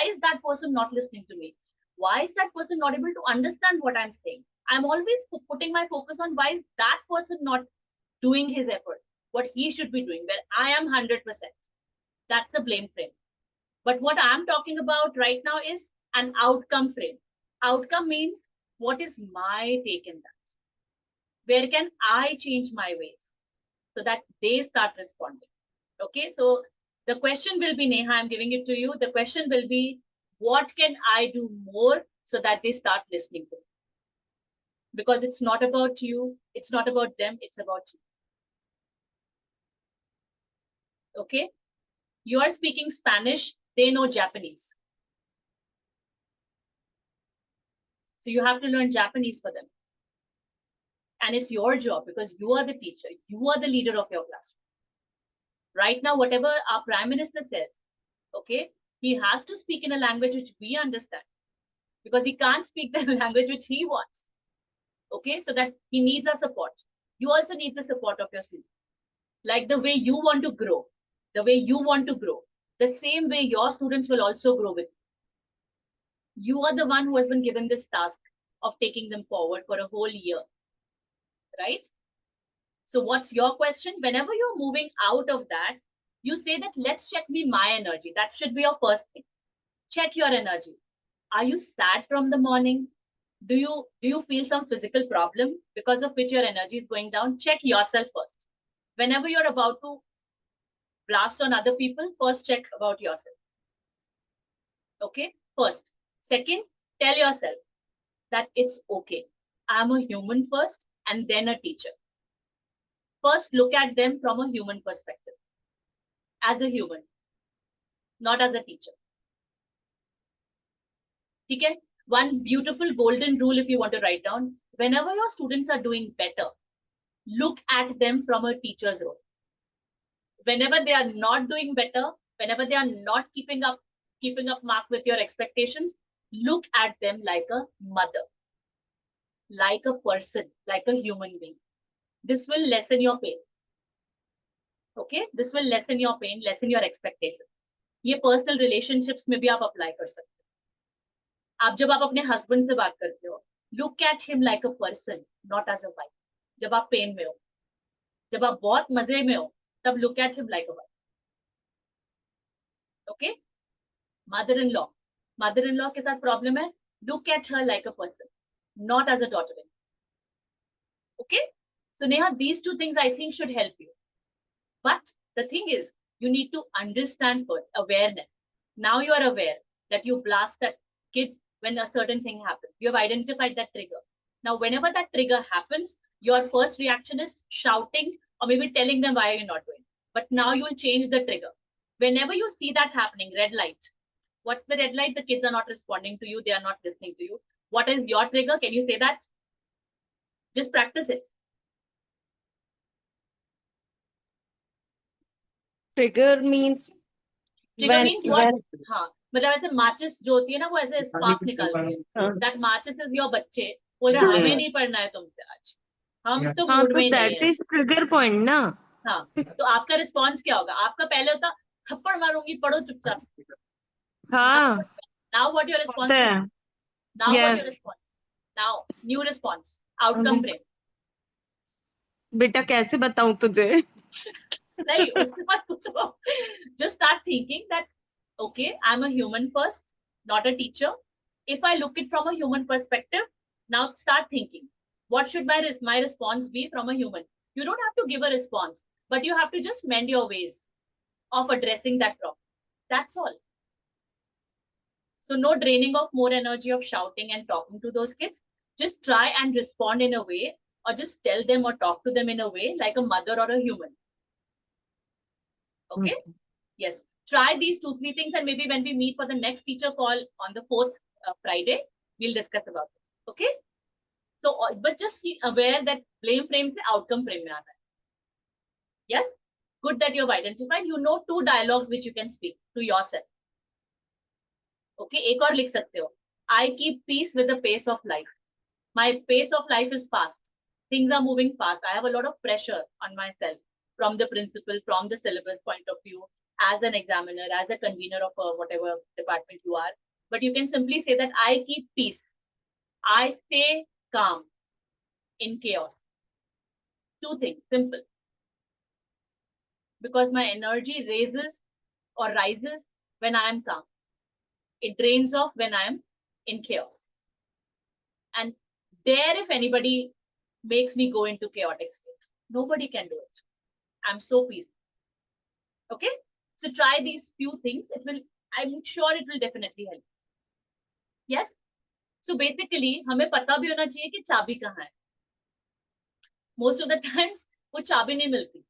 is that person not listening to me? Why is that person not able to understand what I'm saying? I'm always putting my focus on why is that person not doing his effort, what he should be doing, where I am 100%. That's a blame frame. But what I'm talking about right now is an outcome frame. Outcome means, what is my take in that? Where can I change my ways so that they start responding? Okay, so the question will be, Neha, I'm giving it to you. The question will be, what can I do more so that they start listening to me? Because it's not about you, it's not about them, it's about you. Okay, you are speaking Spanish, they know Japanese. So you have to learn Japanese for them. And it's your job because you are the teacher, you are the leader of your classroom. Right now, whatever our Prime Minister says, okay, he has to speak in a language which we understand, because he can't speak the language which he wants. Okay, so that he needs our support. You also need the support of your students. Like the way you want to grow, the way you want to grow, the same way your students will also grow with you. You are the one who has been given this task of taking them forward for a whole year, right? So what's your question? Whenever you're moving out of that, you say that, let's check my energy. That should be your first thing. Check your energy. Are you sad from the morning? Do you feel some physical problem because of which your energy is going down? Check yourself first. Whenever you're about to blast on other people, first check about yourself. Okay, first. Second, tell yourself that it's okay. I'm a human first and then a teacher. First, look at them from a human perspective. As a human, not as a teacher. Okay? One beautiful golden rule if you want to write down, whenever your students are doing better, look at them from a teacher's role. Whenever they are not doing better, whenever they are not keeping up mark with your expectations, look at them like a mother, like a person, like a human being. This will lessen your pain. Okay, this will lessen your pain, lessen your expectations. ये personal relationships में भी आप apply कर सकते हो. आप जब आप अपने हस्बैंड से बात करते हो, look at him like a person, not as a wife. जब आप पेन में हो, जब आप बहुत मजे में हो, तब look at him like a wife. Okay, mother in law के साथ प्रॉब्लम है, look at her like a person, not as a daughter in. ओके, so Neha, these two things I think should help you. But the thing is, you need to understand first, awareness. Now you are aware that you blast that kid when a certain thing happens. You have identified that trigger. Now, whenever that trigger happens, your first reaction is shouting or maybe telling them why you're not doing. But now you'll change the trigger. Whenever you see that happening, red light. What's the red light? The kids are not responding to you. They are not listening to you. What is your trigger? Can you say that? Just practice it. Trigger means Trigger means what? हाँ, मतलब ऐसे माचिस जो होती है ना, वो ऐसे स्पार्क निकालती है. That matches is your बच्चे बोल रहे हमें नहीं पढ़ना है तुमसे आज, हम तो मूड में ही नहीं है. that is trigger point ना. हाँ, तो आपका रिस्पॉन्स क्या होगा? आपका पहले होता थप्पड़ मारूंगी, पढ़ो चुपचाप से. हाँ. Now what your response? Now what your response? Now new response. Outcome frame. बेटा कैसे बताऊं तुझे? नहीं, उससे मत पूछो. Just start thinking that, okay, I'm a human first, not a teacher. If I look it from a human perspective, now start thinking, what should my response be from a human? You don't have to give a response, but you have to just mend your ways of addressing that problem. That's all. So no draining of more energy of shouting and talking to those kids. Just try and respond in a way, or just tell them or talk to them in a way like a mother or a human. Okay? Yes. Try these 2-3 things, and maybe when we meet for the next teacher call on the 4th Friday, we'll discuss about it. Okay? So, but just be aware that blame frame से outcome frame में आना है. Yes? Good that you've identified. You know 2 dialogues which you can speak to yourself. Okay? एक और लिख सकते हो. I keep peace with the pace of life. My pace of life is fast. Things are moving fast. I have a lot of pressure on myself from the principal, from the syllabus point of view, as an examiner, as a convener of whatever department you are. But you can simply say that I keep peace. I stay calm in chaos. 2 things, simple. because my energy rises when I am calm. It drains off when I am in chaos. And there, if anybody makes me go into chaotic state, nobody can do it. I'm so peaceful. Okay? So try these few things. I'm sure it will definitely help. Yes? So basically, हमें पता भी होना चाहिए कि चाबी कहाँ है. Most of the times, वो चाबी नहीं मिलती.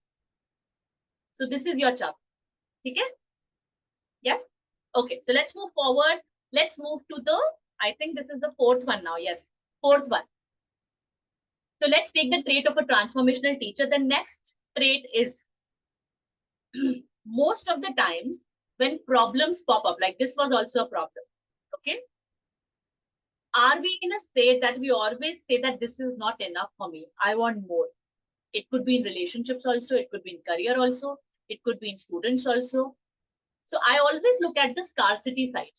So this is your चाबी. ठीक है? Yes? Okay, so let's move forward. Let's move to I think this is the fourth one now. Yes, fourth one. So let's take the trait of a transformational teacher. The next trait is most of the times when problems pop up, like this was also a problem. Okay. Are we in a state that we always say that this is not enough for me? I want more. It could be in relationships also. It could be in career also. It could be in students also. So I always look at the scarcity side.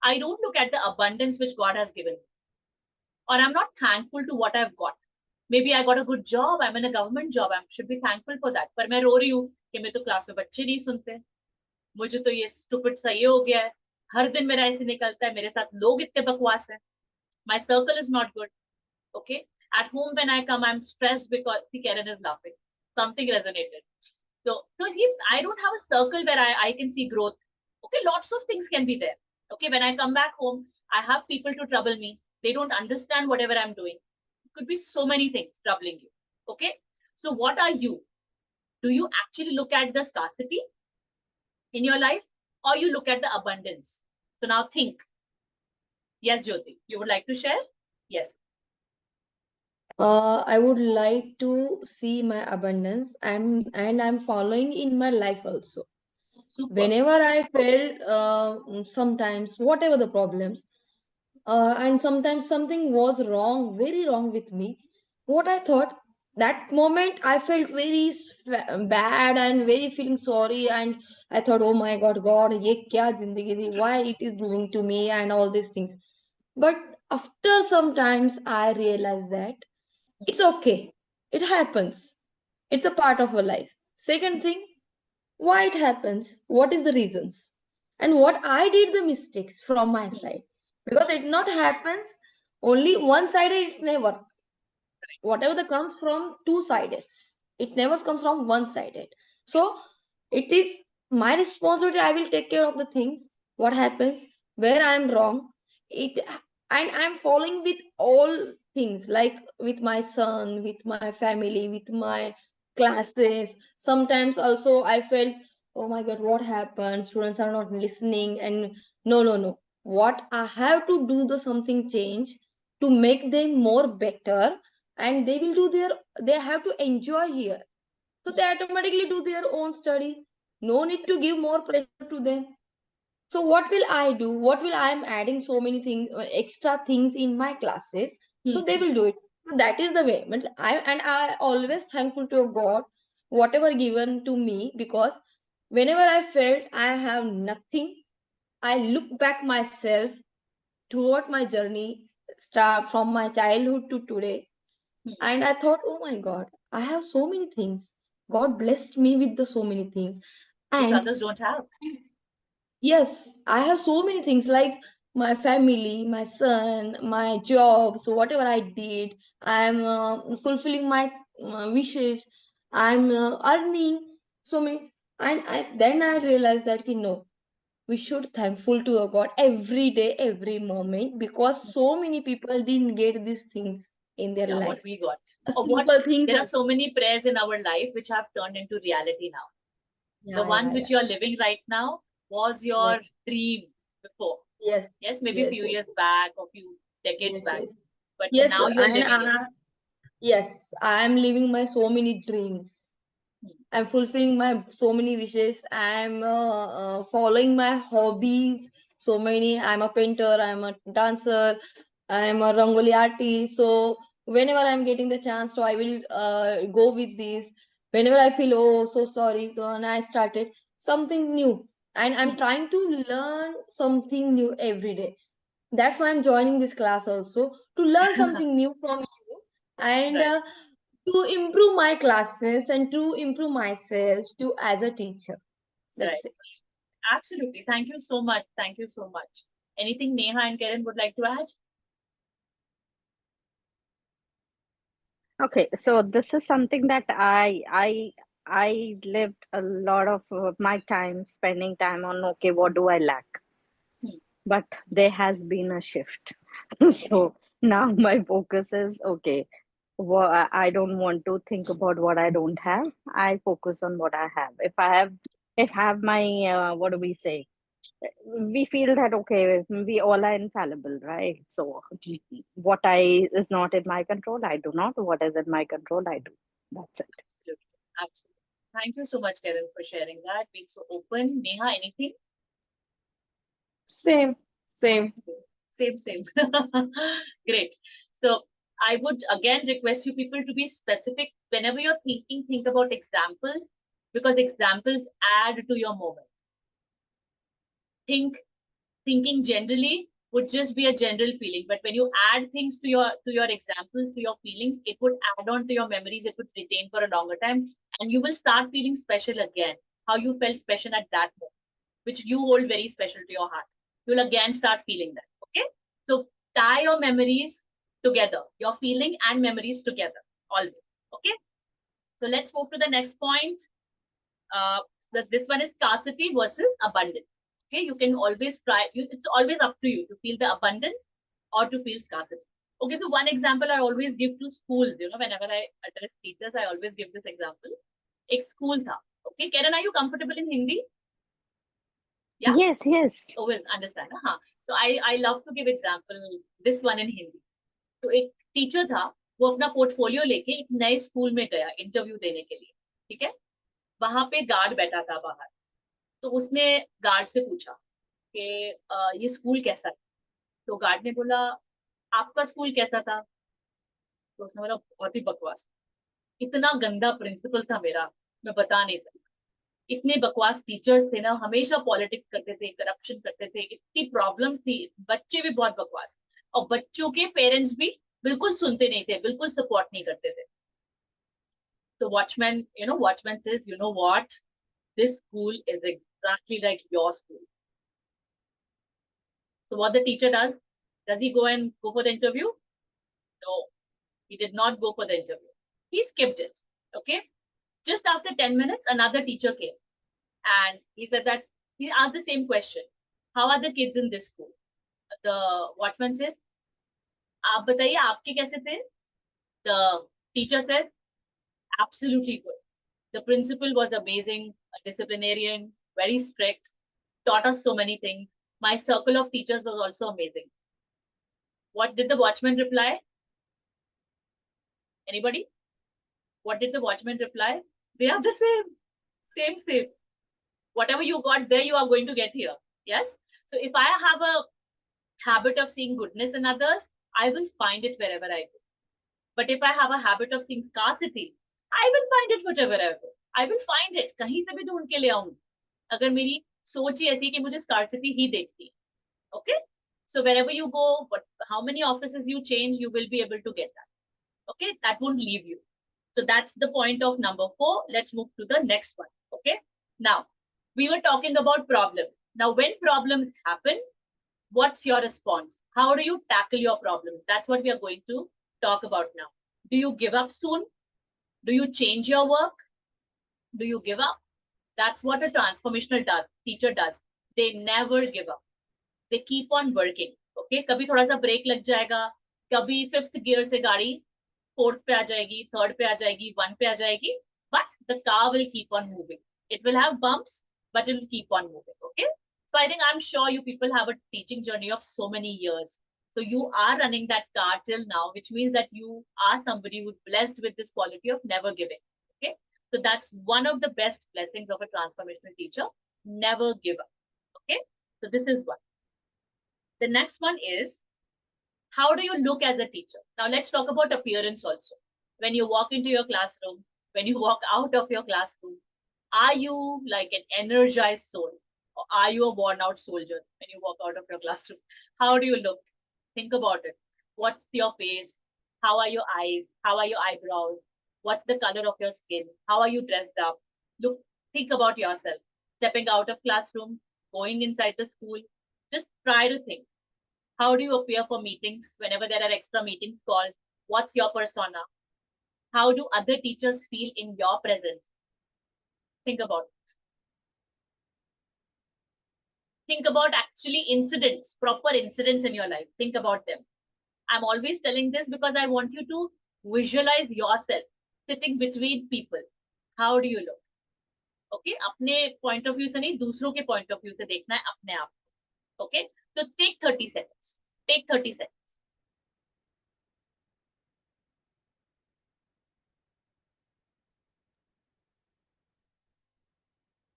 I don't look at the abundance which God has given me. Or I'm not thankful to what I've got. Maybe I got a good job. I'm in a government job. I should be thankful for that. पर मैं रो रही हूँ कि मैं तो class में बच्चे नहीं सुनते. मुझे तो ये stupid सा ये हो गया है. हर दिन मेरा ऐसे निकलता है. मेरे साथ लोग इतने बकवास हैं. My circle is not good. Okay. At home when I come, I'm stressed because Karen is laughing. Something resonated. So if I don't have a circle where I can see growth, okay, lots of things can be there. Okay, when I come back home, I have people to trouble me. They don't understand whatever I'm doing. It could be so many things troubling you. Okay, so what are you? Do you actually look at the scarcity in your life, or you look at the abundance? So now think. Yes, Jyoti, you would like to share? Yes. I would like to see my abundance, and I'm following in my life also. Super. Whenever I felt sometimes whatever the problems, and sometimes something was wrong, very wrong with me. What I thought that moment, I felt very bad and very feeling sorry, and I thought, oh my God, God, ye kya zindagi thi? Why it is doing to me and all these things. But after sometimes I realized that it's okay. It happens. It's a part of our life. Second thing, why it happens, what is the reasons, and what I did the mistakes from my side. Because it not happens only one sided, it's never. Whatever that comes from two sided, it never comes from one sided. So it is my responsibility. I will take care of the things, what happens, where I am wrong. It and I'm following with all things, like with my son, with my family, with my classes. Sometimes also I felt, oh my God, what happened? Students are not listening, and no. What I have to do the something change to make them more better, and they will do they have to enjoy here, so they automatically do their own study. No need to give more pressure to them. So what will I do? What will I am adding so many things, extra things in my classes, so they will do it. So that is the way. But I always thankful to God whatever given to me, because whenever I felt I have nothing, I look back myself toward my journey, start from my childhood to today, and I thought, oh my God, I have so many things. God blessed me with the so many things. Which And others don't have. yes, I have so many things, like my family, my son, my job. So whatever I did, I'm fulfilling my wishes. I'm earning so many. And then I realized that no, we should thankful to our God every day, every moment, because so many people didn't get these things in their Yeah, what life. we got. A Or what simple things. there are so many prayers in our life which have turned into reality now. The ones which you are living right now was your Yes, dream before. yes, Yes, maybe a yes, few yes, years back or few decades yes, back. yes. But Yes, now you're and living it. yes, I am living my so many dreams. I'm fulfilling my so many wishes. I'm following my hobbies. So many. I'm a painter. I'm a dancer. I'm a rangoli artist. So whenever I'm getting the chance, so I will go with this. Whenever I feel so sorry, then I started something new, and I'm trying to learn something new every day. That's why I'm joining this class also, to learn something new from you. And Right. to improve my classes and to improve myself to as a teacher. That's Right. it. Absolutely. Thank you so much. Thank you so much. Anything Neha and Karen would like to add? Okay, so this is something that I lived a lot of my time spending time on, okay, what do I lack? Hmm. But there has been a shift. So now my focus is, okay, well, I don't want to think about what I don't have. I focus on what I have. If I have my what do we say? We feel that, okay, we all are infallible, right? So what I is not in my control, I do not. What is in my control, I do. That's it. Absolutely. Absolutely. Thank you so much, Karen, for sharing that, being so open. Neha, anything? Same, same. Same, same. Great. So I would again request you people to be specific whenever you're thinking, think about examples, because examples add to your moment. Thinking generally would just be a general feeling, but when you add things to your examples, to your feelings, it would add on to your memories, it would retain for a longer time, and you will start feeling special again, how you felt special at that moment, which you hold very special to your heart. You'll again start feeling that. Okay, so tie your memories together, your feeling and memories together always. Okay, so let's move to the next point. uh, this one is scarcity versus abundance. Okay, you can always try. It's always up to you to feel the abundance or to feel scarcity. Okay, so one example I always give to schools. Whenever I address teachers, I always give this example. एक school था. Okay, Karen, are you comfortable in Hindi? Yeah. Yes, yes. Oh, will understand. हाँ. So I love to give example this one in Hindi. तो एक teacher था, वो अपना portfolio लेके एक नए स्कूल में गया इंटरव्यू देने के लिए. ठीक है, वहां पे गार्ड बैठा था बाहर. तो उसने गार्ड से पूछा कि ये स्कूल कैसा है. तो गार्ड ने बोला, आपका स्कूल कैसा था? तो उसने बोला, बहुत ही बकवास. इतना गंदा प्रिंसिपल था मेरा, मैं बता नहीं सकती. इतने बकवास टीचर्स थे ना, हमेशा पॉलिटिक्स करते थे, करप्शन करते थे, इतनी प्रॉब्लम्स थी, बच्चे भी बहुत बकवास, और बच्चों के पेरेंट्स भी बिल्कुल सुनते नहीं थे, बिल्कुल सपोर्ट नहीं करते थे. तो watchman says, you know what, this school is exactly like your school. So what the teacher does he go for the interview? No, he did not go for the interview. He skipped it. Okay. Just after 10 minutes, another teacher came and he said that he asked the same question. How are the kids in this school? The watchman says, आप बताइए आपके कैसे थे? The teacher said, absolutely good. The principal was amazing, a disciplinarian, very strict, taught us so many things. My circle of teachers was also amazing. What did the watchman reply? Anybody? What did the watchman reply? They are the same. Same. Whatever you got there, you are going to get here. Yes? So if I have a habit of seeing goodness in others, I will find it wherever I go. But if I have a habit of seeing scarcity, I will find it whatever I go. I will find it. कहीं से भी ढूंढ के ले आऊंगी. अगर मेरी सोच ही ऐसी कि मुझे scarcity ही देखती है. Okay? So wherever you go, how many offices you change, you will be able to get that. Okay? That won't leave you. So that's the point of number 4. Let's move to the next one. Okay? Now, we were talking about problems. Now, when problems happen, what's your response? How do you tackle your problems? That's what we are going to talk about now. Do you give up soon? Do you change your work? Do you give up? That's what a transformational teacher does. They never give up. They keep on working. Okay? कभी थोड़ा सा break लग जाएगा, कभी 5th gear से गाड़ी 4th पे आ जाएगी, 3rd पे आ जाएगी, 1 पे आ जाएगी, but the car will keep on moving. It will have bumps, but it will keep on moving. Okay? So I think, I'm sure you people have a teaching journey of so many years. So you are running that car till now, which means that you are somebody who's blessed with this quality of never giving. Okay? So that's one of the best blessings of a transformational teacher. Never give up. Okay? So this is one. The next one is, how do you look as a teacher? Now let's talk about appearance also. When you walk into your classroom, when you walk out of your classroom, are you like an energized soul? Or are you a worn out soldier when you walk out of your classroom? How do you look? Think about it. What's your face? How are your eyes? How are your eyebrows? What's the color of your skin? How are you dressed up? Look, think about yourself. Stepping out of classroom, going inside the school. Just try to think. How do you appear for meetings whenever there are extra meetings called? What's your persona? How do other teachers feel in your presence? Think about it. Think about actually incidents, proper incidents in your life. Think about them. I'm always telling this because I want you to visualize yourself sitting between people. How do you look? Okay, अपने point of view से नहीं, दूसरों के point of view से देखना है अपने आप. Okay, so take 30 seconds. Take 30 seconds.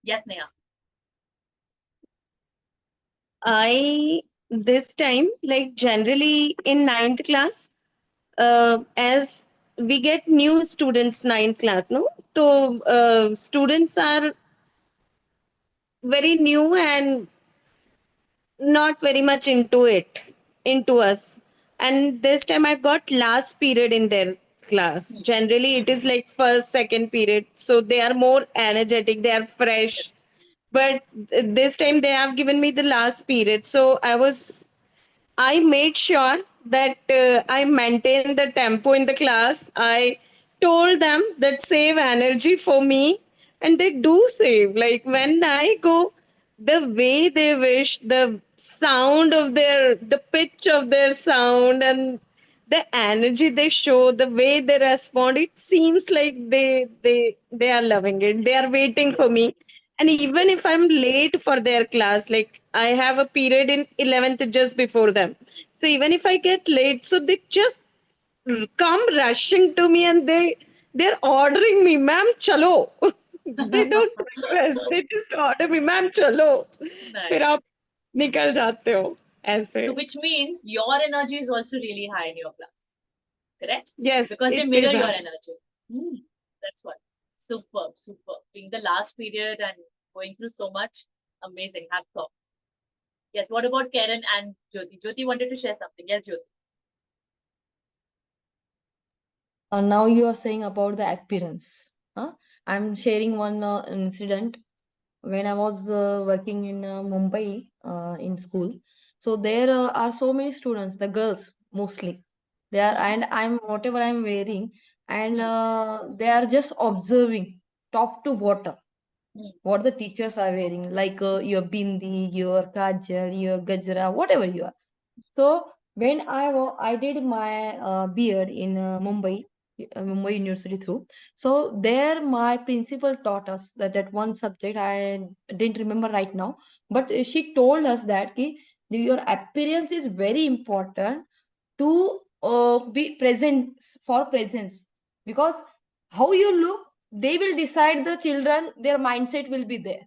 Yes, Neha. I this time, like generally in ninth class, as we get new students ninth class, no, so students are very new and not very much into us. And this time I got last period in their class. Generally it is like first second period, so they are more energetic, they are fresh, but this time they have given me the last period, so I made sure that I maintain the tempo in the class. I told them that save energy for me, and they do save. Like when I go, the way they wish, the sound of the pitch of their sound, and the energy they show, the way they respond, it seems like they are loving it. They are waiting for me. And even if I'm late for their class, like I have a period in 11th just before them. So even if I get late, so they just come rushing to me and they're ordering me, ma'am, chalo. They don't request, they just order me, ma'am, chalo. फिर Nice. आप निकल जाते हो ऐसे. So which means your energy is also really high in your class. Correct? Yes, Because they it mirror is. your energy. That's what. Superb, superb. Being the last period and going through so much, amazing. Hats off. Yes, what about Karen and Jyoti? Jyoti wanted to share something. Yes, Jyoti. Now you are saying about the appearance. I'm sharing one incident when I was working in Mumbai in school. So there are so many students, the girls mostly. They are, and I'm whatever I'm wearing, and they are just observing top to bottom what the teachers are wearing, like your bindi, your kajal, your gajra, whatever you are. So when I did my beard in Mumbai University through. So there my principal taught us that one subject I didn't remember right now, but she told us that your appearance is very important to be present for presence, because how you look, they will decide the children, their mindset will be there.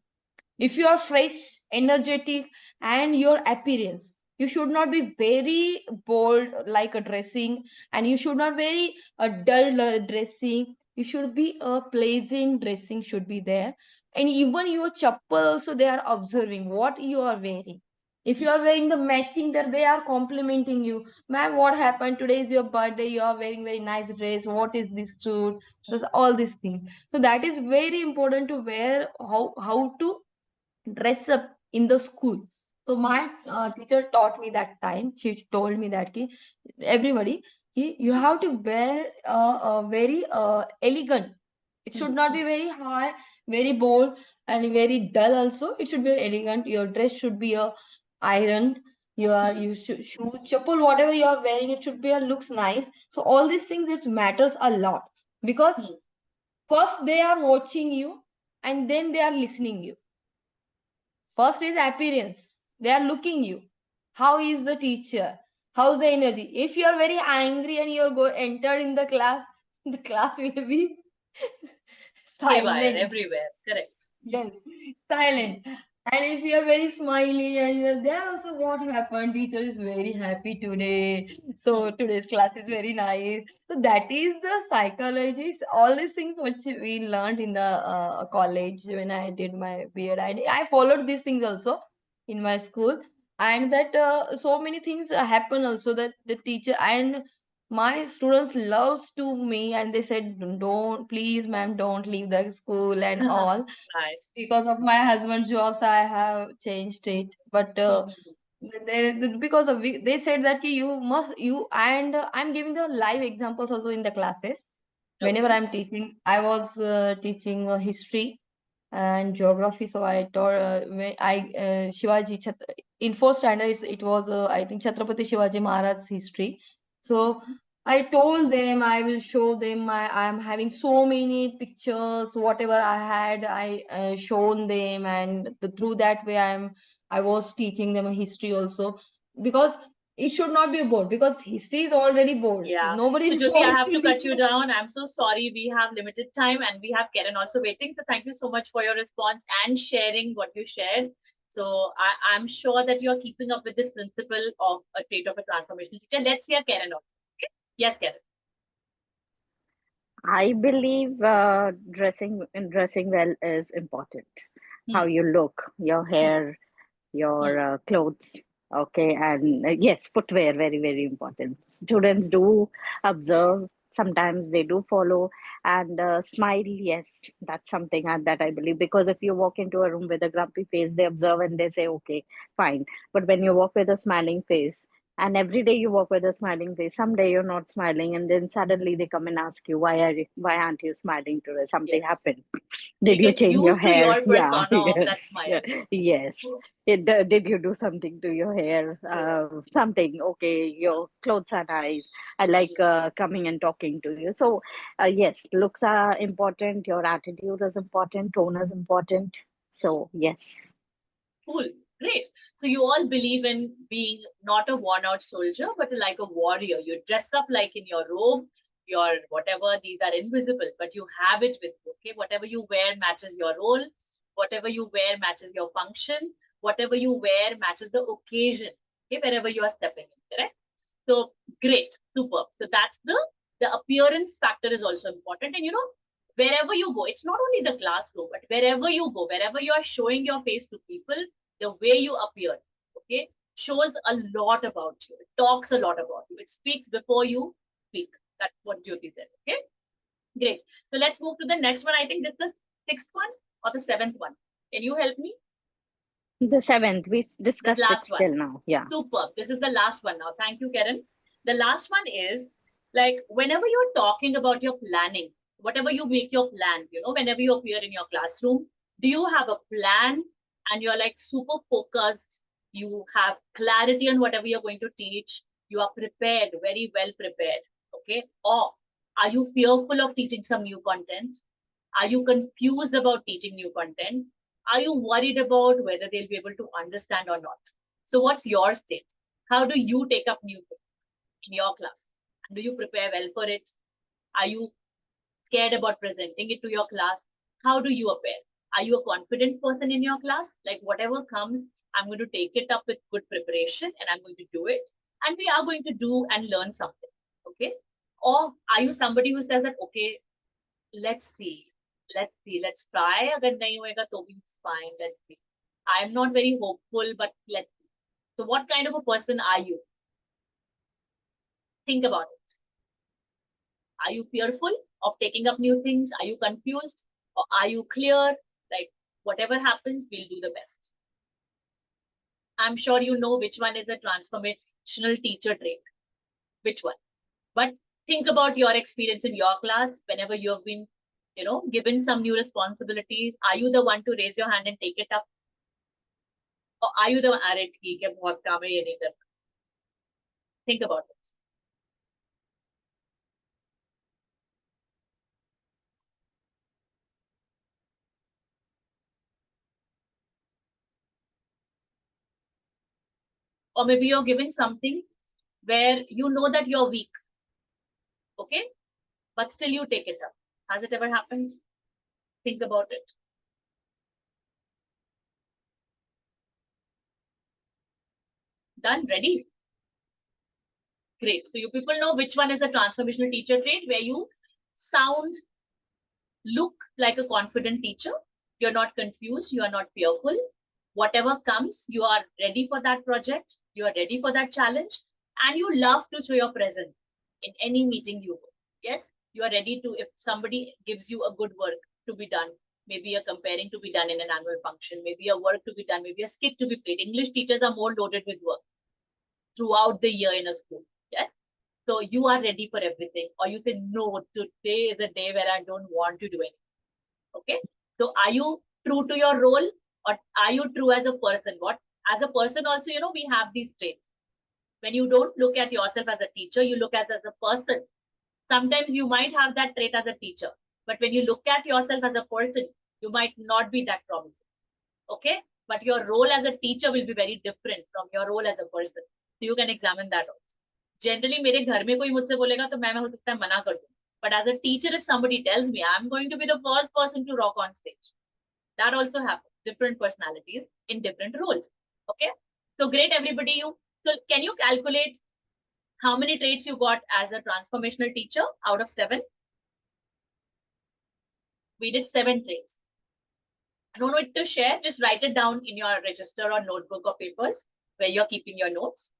If you are fresh, energetic, and your appearance, you should not be very bold like a dressing, and you should not very a dull dressing. You should be a pleasant dressing should be there. And even your chappal also, they are observing what you are wearing. If you are wearing the matching, there they are complimenting you, ma'am, what happened, today is your birthday, you are wearing very nice dress, what is this suit, there's all these things. So that is very important to wear, how to dress up in the school. So my teacher taught me that time. She told me that everybody, you have to wear very elegant. It should not be very high, very bold, and very dull. Also, it should be elegant. Your dress should be ironed. You should shoe, chappal, whatever you are wearing, it should be looks nice. So all these things it matters a lot, because first they are watching you, and then they are listening you. First is appearance. They are looking you. How is the teacher? How's the energy? If you are very angry and you're entered in the class, the class will be Haywire silent. everywhere. Correct. Yes, silent. And if you are very smiley and you're there also, what happened? Teacher is very happy today. So today's class is very nice. So that is the psychology. All these things which we learned in the college when I did my BEd. I followed these things also in my school. And that so many things happen also, that the teacher, and my students loves to me, and they said, don't, please ma'am, don't leave the school and all. Nice. Because of my husband's jobs, I have changed it. But because of they said that ki you must you and I'm giving the live examples also in the classes. Whenever Okay. I'm teaching, I was teaching history and geography. So I taught Shivaji in fourth standard. It was I think Chhatrapati Shivaji Maharaj's history. So I told them I will show them. I am having so many pictures. Whatever I had, I shown them, and through that way I was teaching them a history also, because it should not be bored, because history is already bored. Yeah. Nobody So Jyoti, I wants have to to cut you listen. down. I'm so sorry. We have limited time and we have Karen also waiting. So thank you so much for your response and sharing what you shared. So I'm sure that you're keeping up with this principle of a trait of a transformational teacher. Let's hear Karen also. Okay? Yes, Karen. I believe dressing well is important. How you look, your hair, your clothes, okay, and yes, footwear, very, very important. Students do observe, sometimes they do follow, and smile, yes, that's something that I believe, because if you walk into a room with a grumpy face, they observe and they say, okay, fine. But when you walk with a smiling face, and every day you walk with a smiling face, someday you're not smiling, and then suddenly they come and ask you, why aren't you smiling today, something Yes. happened, They did you get change your used to hair? your Yeah, persona of that yes, smile. yes. Did you do something to your hair? Something, okay, your clothes are nice. I like coming and talking to you. So, yes, looks are important. Your attitude is important. Tone is important. So, yes. Cool. Great. So you all believe in being not a worn out soldier, but like a warrior. You dress up like in your robe, your whatever, these are invisible, but you have it with you. Okay. Whatever you wear matches your role. Whatever you wear matches your function. Whatever you wear matches the occasion. Okay. Wherever you are stepping in. Correct. So great. Superb. So that's the appearance factor is also important. And wherever you go, it's not only the classroom, but wherever you go, wherever you are showing your face to people, the way you appear, okay, shows a lot about you. It talks a lot about you. It speaks before you speak. That's what Jyoti said. Okay, great. So let's move to the next one. I think this is the sixth one or the seventh one. Can you help me? The seventh, we The discussed last six one. till now. Yeah. Superb. This is the last one now. Thank you, Karen. The last one is like whenever you're talking about your planning, whatever you make your plans, whenever you appear in your classroom, do you have a plan and you're like super focused? You have clarity on whatever you're going to teach. You are prepared, very well prepared. Okay. Or are you fearful of teaching some new content? Are you confused about teaching new content? Are you worried about whether they'll be able to understand or not? So, what's your state? How do you take up new things in your class? And do you prepare well for it? Are you scared about presenting it to your class? How do you appear? Are you a confident person in your class? Like, whatever comes, I'm going to take it up with good preparation and I'm going to do it. And we are going to do and learn something. Okay. Or are you somebody who says that, okay, let's see, let's try. अगर नहीं होएगा तो भी it's fine. Let's see. I'm not very hopeful, but let's see. So, what kind of a person are you? Think about it. Are you fearful of taking up new things? Are you confused? Or are you clear? Like, whatever happens, we'll do the best. I'm sure you know which one is a transformational teacher trait. Which one? But think about your experience in your class whenever you have been, given some new responsibilities. Are you the one to raise your hand and take it up? Or are you the one, अरे ठीक है बहुत काम है ये नहीं करना? Think about it. Or maybe you're given something where you know that you're weak, okay? But still you take it up. Has it ever happened? Think about it. Done? Ready? Great. So you people know which one is the transformational teacher trait, where you sound, look like a confident teacher. You're not confused. You are not fearful. Whatever comes, you are ready for that project. You are ready for that challenge. And you love to show your presence in any meeting you go. Yes, you are ready to, if somebody gives you a good work to be done, maybe a comparing to be done in an annual function, maybe a work to be done, maybe a skit to be played. English teachers are more loaded with work throughout the year in a school. Yes. So you are ready for everything, or you say, no, today is a day where I don't want to do anything. Okay. So are you true to your role, or are you true as a person? What, as a person also, you know, we have these traits. When you don't look at yourself as a teacher, you look at as a person. Sometimes you might have that trait as a teacher, but when you look at yourself as a person, you might not be that promising. Okay. But your role as a teacher will be very different from your role as a person. So you can examine that also. Generally, मेरे घर में कोई मुझसे बोलेगा तो मैं हो सकता है मना कर दूं. But as a teacher, if somebody tells me I'm going to be the first person to rock on stage, that also happens. Different personalities in different roles. Okay. So great, everybody. So can you calculate how many traits you got as a transformational teacher out of 7? We did 7 traits. I don't know what to share. Just write it down in your register or notebook or papers where you're keeping your notes,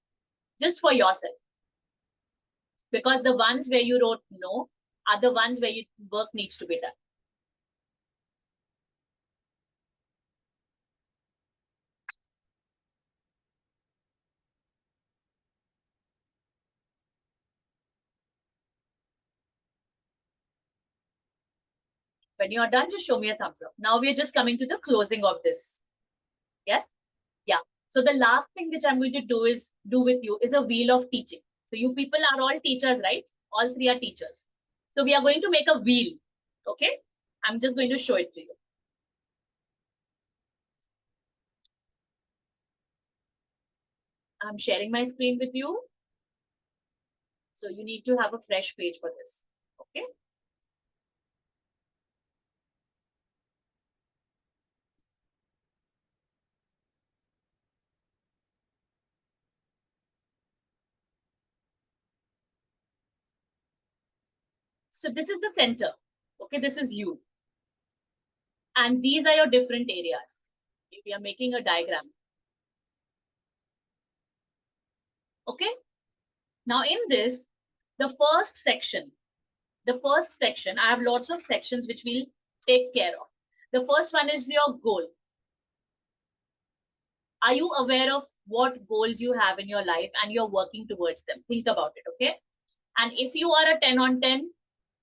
just for yourself. Because the ones where you wrote no are the ones where your work needs to be done. When you're done, just show me a thumbs up. Now we're just coming to the closing of this. Yes? Yeah. So the last thing which I'm going to do with you is a wheel of teaching. So you people are all teachers, right? All 3 are teachers. So we are going to make a wheel. Okay? I'm just going to show it to you. I'm sharing my screen with you. So you need to have a fresh page for this. Okay? So this is the center. Okay, this is you. And these are your different areas. We are making a diagram. Okay. Now in this, the first section, I have lots of sections which we'll take care of. The first one is your goal. Are you aware of what goals you have in your life and you're working towards them? Think about it, okay? And if you are a 10 on 10,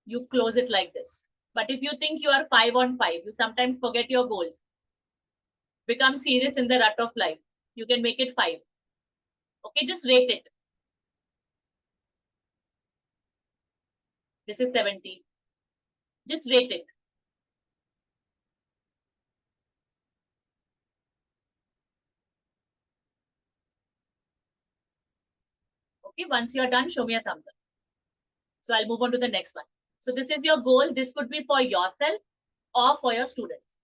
you close it like this. But if you think you are 5 on 5, you sometimes forget your goals. Become serious in the rut of life. You can make it 5. Okay, just rate it. This is 70. Just rate it. Okay, once you're done, show me a thumbs up. So I'll move on to the next one. So this is your goal. This could be for yourself or for your students.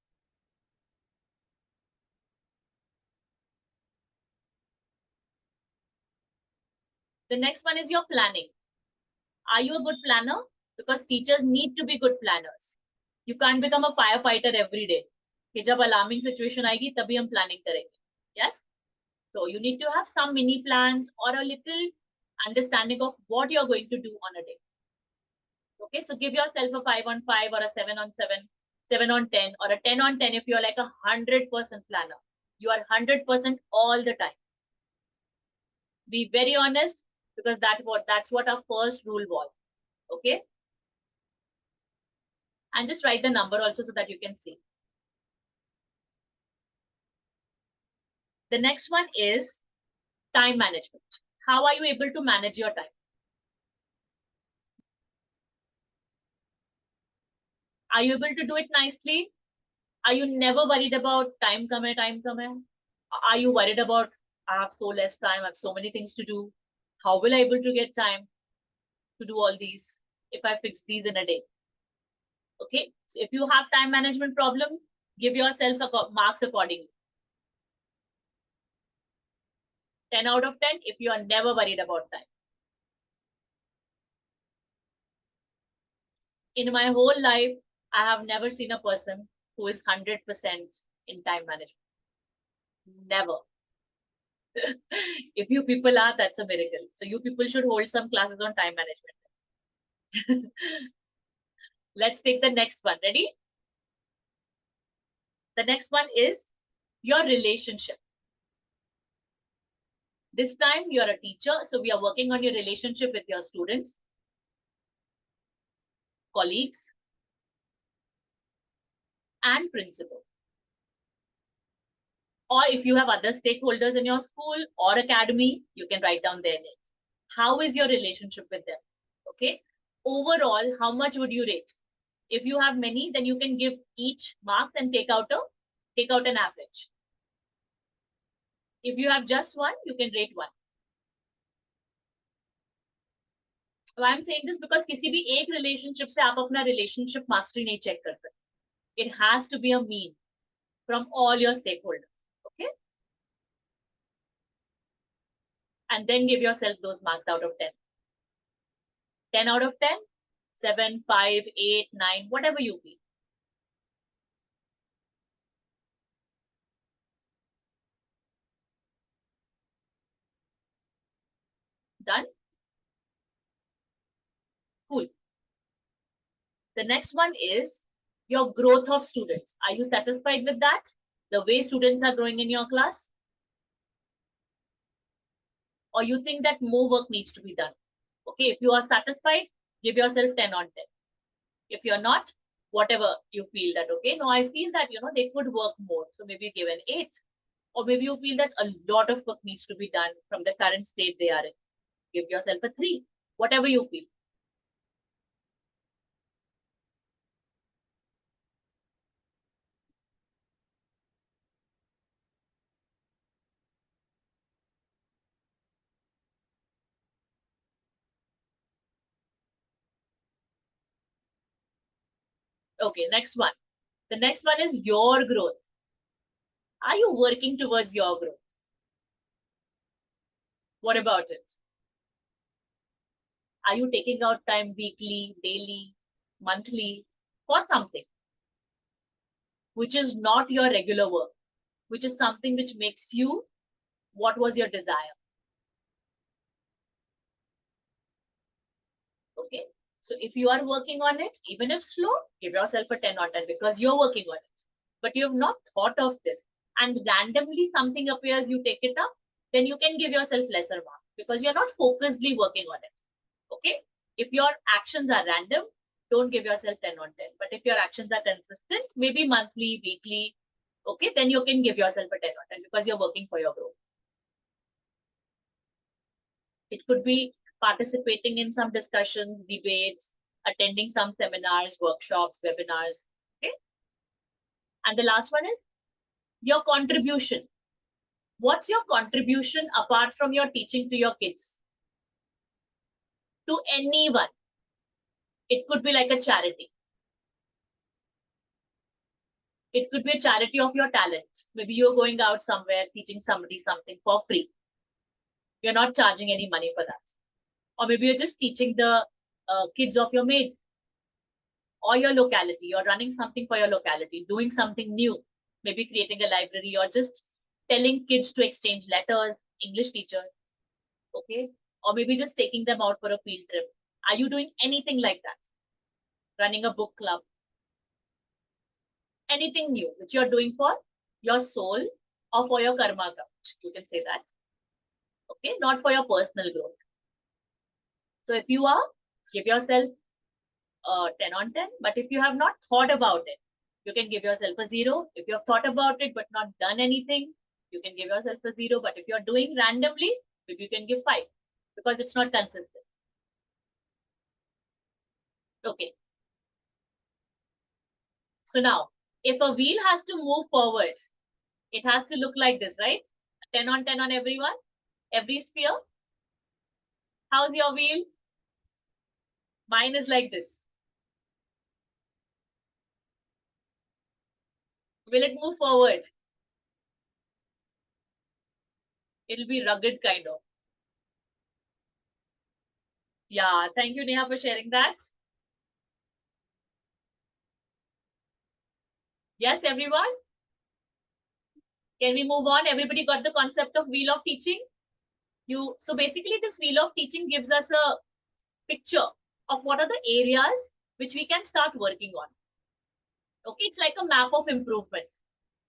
The next one is your planning. Are you a good planner? Because teachers need to be good planners. You can't become a firefighter every day. कि जब alarming situation आएगी तभी हम planning करेंगे. Yes? So you need to have some mini plans or a little understanding of what you're going to do on a day. Okay, so give yourself a 5 on 5 or a 7 on 7, 7 on 10 or a 10 on 10 if you're like 100% planner. You are 100% all the time. Be very honest, because that's what our first rule was. Okay? And just write the number also so that you can see. The next one is time management. How are you able to manage your time? Are you able to do it nicely? Are you never worried about time come? Are you worried about, I have so less time, I have so many things to do. How will I able to get time to do all these if I fix these in a day? Okay, so if you have time management problem, give yourself marks accordingly. 10 out of 10 if you are never worried about time. In my whole life, I have never seen a person who is 100% in time management. Never. If you people are, that's a miracle. So you people should hold some classes on time management. Let's take the next one. Ready? The next one is your relationship. This time you're a teacher, so we are working on your relationship with your students, colleagues, and principal. Or if you have other stakeholders in your school or academy, you can write down their names. How is your relationship with them? Okay. Overall, how much would you rate? If you have many, then you can give each marks and take out an average. If you have just one, you can rate one. Why I'm saying this because किसी भी एक relationship से आप अपना relationship mastery नहीं check कर सकते. It has to be a mean from all your stakeholders. Okay. And then give yourself those marks out of 10. 10 out of 10, 7, 5, 8, 9, whatever you feel. Done? Cool. The next one is your growth of students. Are you satisfied with that? The way students are growing in your class? Or you think that more work needs to be done? Okay, if you are satisfied, give yourself 10 on 10. If you're not, whatever you feel that, okay, no, I feel that, they could work more. So maybe give an 8. Or maybe you feel that a lot of work needs to be done from the current state they are in. Give yourself a 3. Whatever you feel. Okay, next one. The next one is your growth. Are you working towards your growth? What about it? Are you taking out time weekly, daily, monthly for something which is not your regular work, which is something which makes you what was your desire? Okay. So if you are working on it, even if slow, give yourself a 10 on 10 because you're working on it. But you have not thought of this and randomly something appears, you take it up, then you can give yourself lesser marks because you're not focusedly working on it. Okay. If your actions are random, don't give yourself 10 on 10. But if your actions are consistent, maybe monthly, weekly, okay, then you can give yourself a 10 on 10 because you're working for your growth. It could be participating in some discussions, debates, attending some seminars, workshops, webinars. Okay. And the last one is your contribution. What's your contribution apart from your teaching to your kids? To anyone. It could be like a charity. It could be a charity of your talent. Maybe you're going out somewhere teaching somebody something for free. You're not charging any money for that. Or maybe you're just teaching the kids of your maid or your locality. You're running something for your locality, doing something new, maybe creating a library or just telling kids to exchange letters, English teachers, okay? Or maybe just taking them out for a field trip. Are you doing anything like that? Running a book club? Anything new which you're doing for your soul or for your karma count, you can say that, okay? Not for your personal growth. So if you are, give yourself 10 on 10. But if you have not thought about it, you can give yourself a 0. If you have thought about it but not done anything, you can give yourself a 0. But if you're doing randomly, maybe you can give 5 because it's not consistent. Okay. So now, if a wheel has to move forward, it has to look like this, right? 10 on 10 on everyone, every sphere. How's your wheel? Mine is like this. Will it move forward? It'll be rugged kind of. Yeah, thank you, Neha, for sharing that. Yes, everyone? Can we move on? Everybody got the concept of wheel of teaching? So basically this wheel of teaching gives us a picture of what are the areas which we can start working on. Okay, it's like a map of improvement.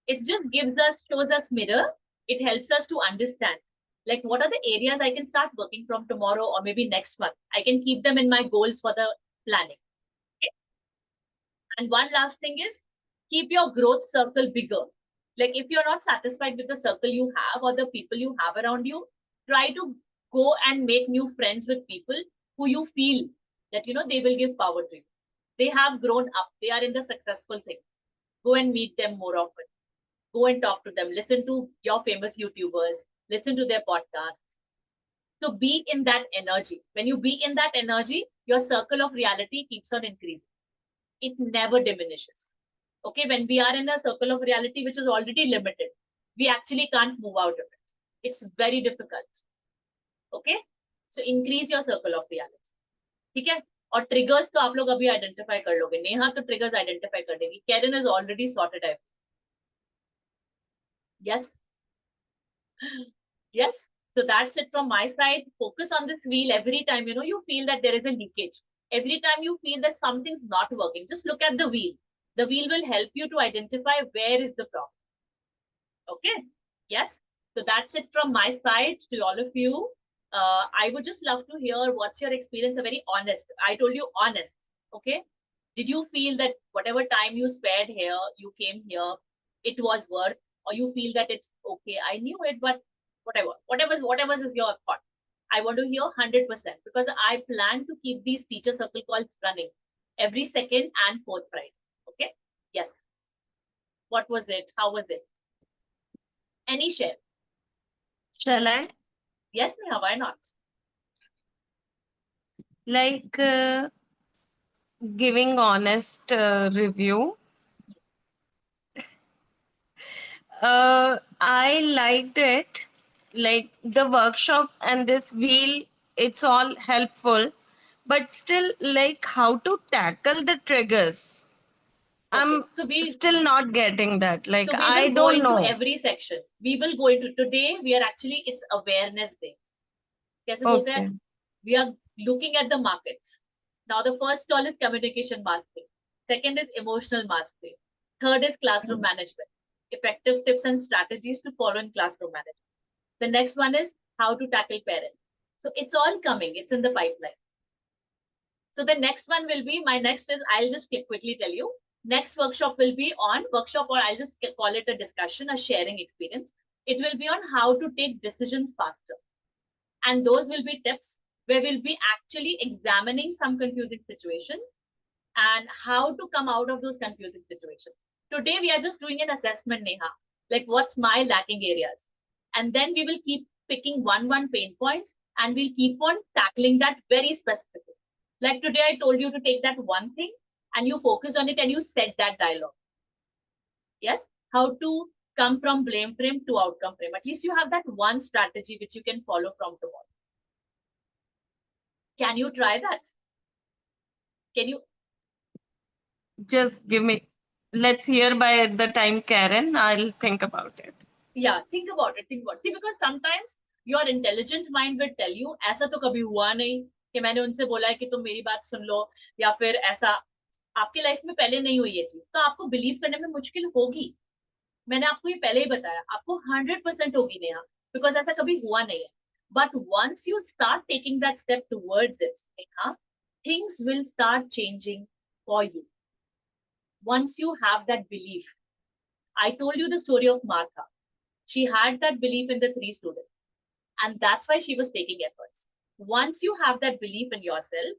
It just shows us mirror. It helps us to understand, like, what are the areas I can start working from tomorrow or maybe next month. I can keep them in my goals for the planning. Okay? And one last thing is, keep your growth circle bigger. Like, if you're not satisfied with the circle you have or the people you have around you, try to go and make new friends with people who you feel that, they will give power to you. They have grown up. They are in the successful thing. Go and meet them more often. Go and talk to them. Listen to your famous YouTubers. Listen to their podcasts. So be in that energy. When you be in that energy, your circle of reality keeps on increasing. It never diminishes. Okay, when we are in a circle of reality which is already limited, we actually can't move out of it. It's very difficult. Okay, so increase your circle of reality. ठीक है? और triggers तो आप लोग अभी identify कर लोगे. नेहा तो triggers identify कर देगी. Karen is already sorted out. Yes. Yes. So that's it from my side. Focus on this wheel every time, you feel that there is a leakage. Every time you feel that something's not working, just look at the wheel. The wheel will help you to identify where is the problem. Okay. Yes. So that's it from my side to all of you. I would just love to hear what's your experience. Very honest. I told you honest. Okay. Did you feel that whatever time you spared here, you came here, it was worth, or you feel that it's okay? I knew it, but whatever is your thought. I want to hear 100% because I plan to keep these teacher circle calls running every second and fourth Friday. Okay. Yes. What was it? How was it? Any share? Shall I? Yes, Neha, why not? Like giving honest review. I liked it. Like the workshop and this wheel, it's all helpful. But still, like how to tackle the triggers. Okay. I'm still not getting that. Like, So we I will go don't into know. every section. We will go into today. We are actually, it's awareness day. कैसे बोलते हैं? Okay. We are looking at the market. Now, the first stall is communication mastery. Second is emotional mastery. Third is classroom management. Effective tips and strategies to follow in classroom management. The next one is how to tackle parents. So it's all coming. It's in the pipeline. So the next one will be, my next is, I'll just quickly tell you. Next workshop will be on workshop, or I'll just call it a discussion, a sharing experience. It will be on how to take decisions faster. And those will be tips where we'll be actually examining some confusing situation and how to come out of those confusing situations. Today, we are just doing an assessment, Neha, like what's my lacking areas. And then we will keep picking one pain point and we'll keep on tackling that very specifically. Like today, I told you to take that one thing and you focus on it and you set that dialogue. Yes, how to come from blame frame to outcome frame. At least you have that one strategy which you can follow from tomorrow. Can you try that? Can you? Just give me, let's hear by the time, Karen. I'll think about it. Yeah, think about it. Think about it. See, because sometimes your intelligent mind will tell you, ऐसा तो कभी हुआ नहीं कि मैंने उनसे बोला है कि तुम मेरी बात सुन लो, या फिर ऐसा आपकी लाइफ में पहले नहीं हुई ये चीज, तो आपको बिलीव करने में मुश्किल होगी. मैंने आपको ये पहले ही बताया, आपको 100% होगी नेहा, बिकॉज ऐसा कभी हुआ नहीं है. But once you start taking that step towards it, Neha, things will start changing for you. Once you have that belief. I told you the story of Martha. She had that belief in the 3 students. And that's why she was taking efforts. Once you have that belief in yourself,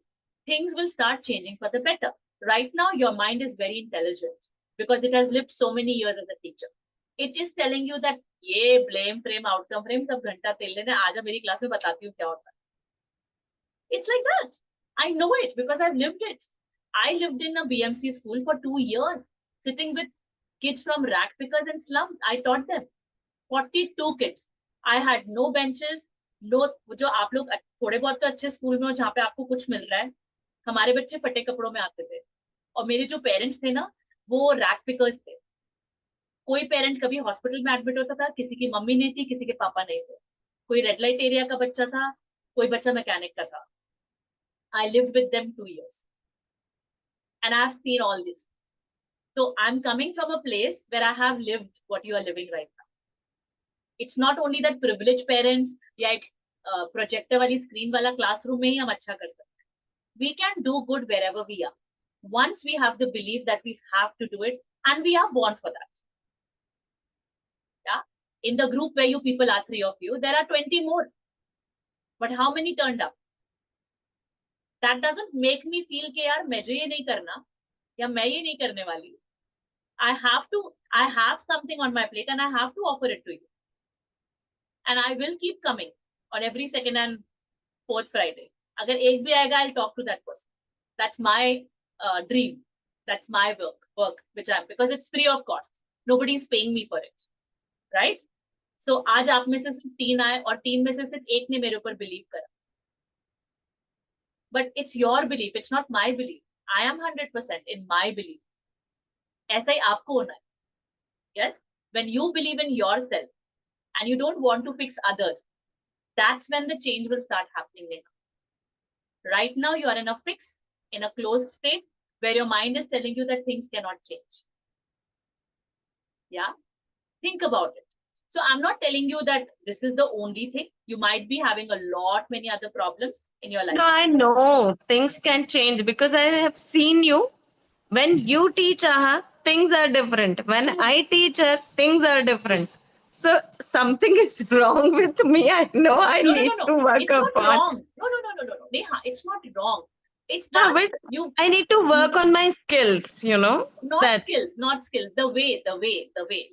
things will start changing for the better. Right now, your mind is very intelligent because it has lived so many years as a teacher. It is telling you that ये blame frame, outcome frame सब घंटा तेल लेने आजा मेरी class में बताती हूँ क्या होता है. It's like that. I know it because I've lived it. I lived in a BMC school for 2 years, sitting with kids from rat pickers and slums. I taught them. 42 kids. I had no benches, no, जो आप लोग थोड़े बहुत तो अच्छे school में हो जहाँ पे आपको कुछ मिल रहा है. हमारे बच्चे फटे कपड़ों में आते थे. और मेरे जो पेरेंट्स थे ना, वो रैट पिकर्स थे. कोई पेरेंट कभी हॉस्पिटल में एडमिट होता था, किसी की मम्मी नहीं थी, किसी के पापा नहीं थे. कोई रेड लाइट एरिया का बच्चा था, कोई बच्चा मैकेनिक का था. I lived with them 2 years and I've seen all this. So I'm coming from a place where I have lived what you are living right now. It's not only that privileged parents या एक projector वाली screen वाला classroom में ही हम अच्छा कर सकते हैं. We can do good wherever we are. Once we have the belief that we have to do it, and we are born for that. Yeah. In the group where you people are 3 of you, there are 20 more. But how many turned up? That doesn't make me feel कि यार मुझे ये नहीं करना या मैं ये नहीं करने वाली. I have something on my plate and I have to offer it to you. And I will keep coming on every second and fourth Friday. अगर एक भी आएगा, I'll talk to that person. That's my dream. That's my work, because it's free of cost. Nobody is paying me for it, right? So आज आप में से सिर्फ 3 आए और 3 में से सिर्फ एक ने मेरे ऊपर believe करा. But it's your belief, it's not my belief. I am 100% in my belief. ऐसा ही आपको होना है. Yes, when you believe in yourself and you don't want to fix others, that's when the change will start happening. Right now, you are in a fixed, in a closed state where your mind is telling you that things cannot change. Yeah, think about it. So I'm not telling you that this is the only thing. You might be having a lot many other problems in your life. No, I know things can change because I have seen you. When you teach Aha, things are different. When I teach her, things are different. So something is wrong with me. I know I need to work It's not upon. wrong. No. Neha, it's not wrong. It's that but you. I need to work on my skills, you know. Not skills. The way.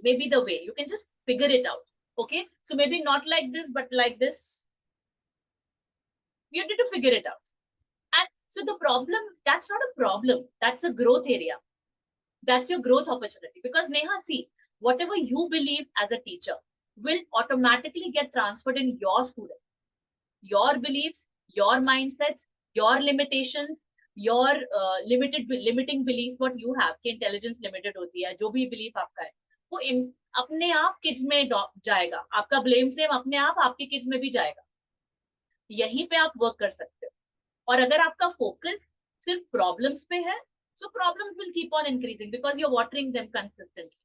Maybe the way. You can just figure it out. Okay? So maybe not like this, but like this. You need to figure it out. And so the problem, that's not a problem. That's a growth area. That's your growth opportunity. Because Neha, see, whatever you believe as a teacher will automatically get transferred in your student. Your beliefs, your mindsets, your limitations, your limiting beliefs, what you have, कि intelligence limited होती है, जो भी belief आपका है, वो अपने आप kids में जाएगा. आपका blame flame अपने आप आपके kids में भी जाएगा. यहीं पे आप work कर सकते हो. और अगर आपका focus सिर्फ problems पे है, so problems will keep on increasing because you're watering them consistently.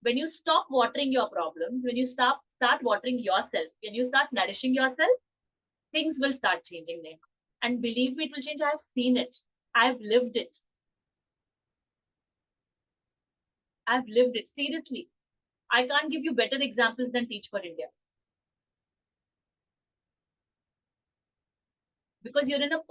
When you stop watering your problems, when you start watering yourself, when you start nourishing yourself, things will start changing there. And believe me, it will change. I've seen it. I've lived it. Seriously. I can't give you better examples than Teach for India. Because you're in a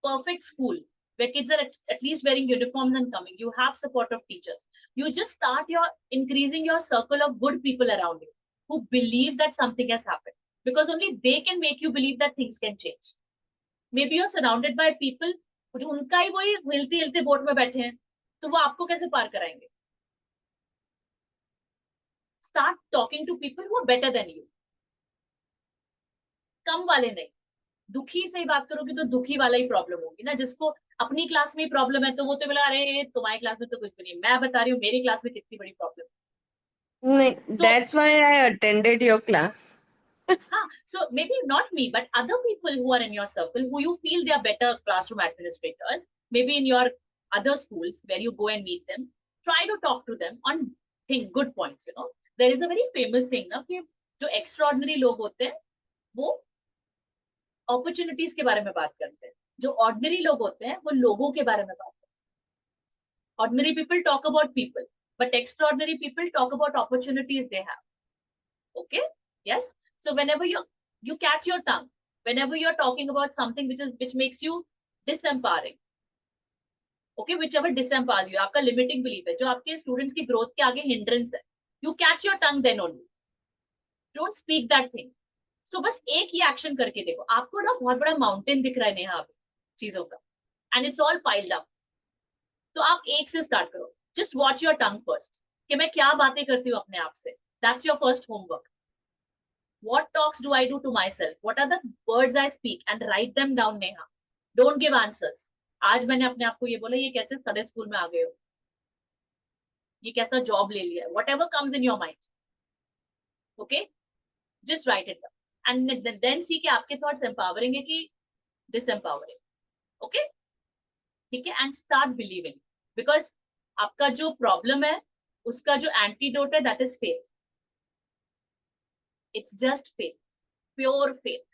perfect school where kids are at least wearing uniforms and coming. You have support of teachers. You just start increasing your circle of good people around you who believe that something has happened. Because only they can make you believe that things can change. Maybe you're surrounded by people जो उनका ही वही हिलते boat में बैठे हैं, तो वो आपको कैसे पार कराएंगे? Start talking to people who are better than you. कम वाले नहीं. दुखी से ही बात करोगे तो दुखी वाला ही प्रॉब्लम होगी ना. जिसको अपनी क्लास में प्रॉब्लम है तो वो तो बोला अरे तुम्हारी क्लास में तो कुछ भी नहीं. मैं बता रही हूँ मेरी क्लास में कितनी बड़ी problem. That's why I attended your class. So maybe not me, but other people who are in your circle who you feel they are better classroom administrators, maybe in your other schools where you go and meet them, try to talk to them on good points. You know, there is a very famous thing ना कि जो extraordinary लोग होते हैं वो opportunities के बारे में बात करते हैं. जो ordinary लोग होते हैं वो लोगों के बारे में बात करते हैं. Ordinary people talk about people, but extraordinary people talk about opportunities they have. Okay? Yes. So whenever you catch your tongue, whenever you're talking about something which makes you disempowering, okay, whichever disempowers you, आपका limiting belief है, जो आपके students की growth के आगे hindrance है, you catch your tongue then only. Don't speak that thing. So बस एक ही action करके देखो, आपको ना बहुत बड़ा mountain दिख रहा है नेहा अभी चीजों का, and it's all piled up. तो आप एक से start करो. Just watch your tongue first. कि मैं क्या बातें करती हूँ अपने आप से. That's your first homework. What talks do I do to myself? What are the words I speak? And write them down, Neha. Don't give answers. आज मैंने अपने आप को ये बोला, ये कैसे सारे स्कूल में आ गए हो? ये कैसा जॉब ले लिया? Whatever comes in your mind. Okay? Just write it down. And then see कि आपके thoughts empowering है कि disempowering. Okay? ठीक है? And start believing. Because आपका जो problem है, उसका जो antidote है, that is faith. It's just faith. Pure faith.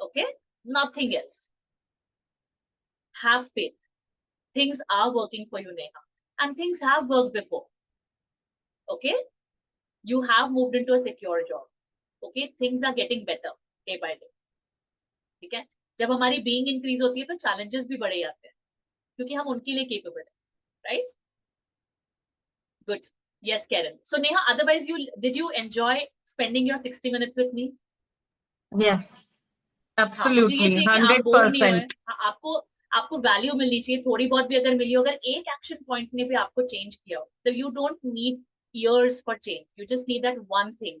Okay? Nothing else. Have faith. Things are working for you, Neha. And things have worked before. Okay? You have moved into a secure job. Okay? Things are getting better day by day. ठीक है? जब हमारी being increase होती है तो challenges भी बढ़े जाते हैं क्योंकि हम उनके लिए capable हैं. Right? Good. Yes, Karen. So Neha, otherwise did you enjoy spending your 60 minutes with me? Yes, हाँ, मुझे ये absolutely, चाहिए कि आप बोर नहीं होए. 100%. आपको वैल्यू मिलनी चाहिए, थोड़ी बहुत भी अगर मिली हो, अगर एक एक्शन पॉइंट ने भी आपको चेंज किया हो, तो you don't need years for change. You just need that one thing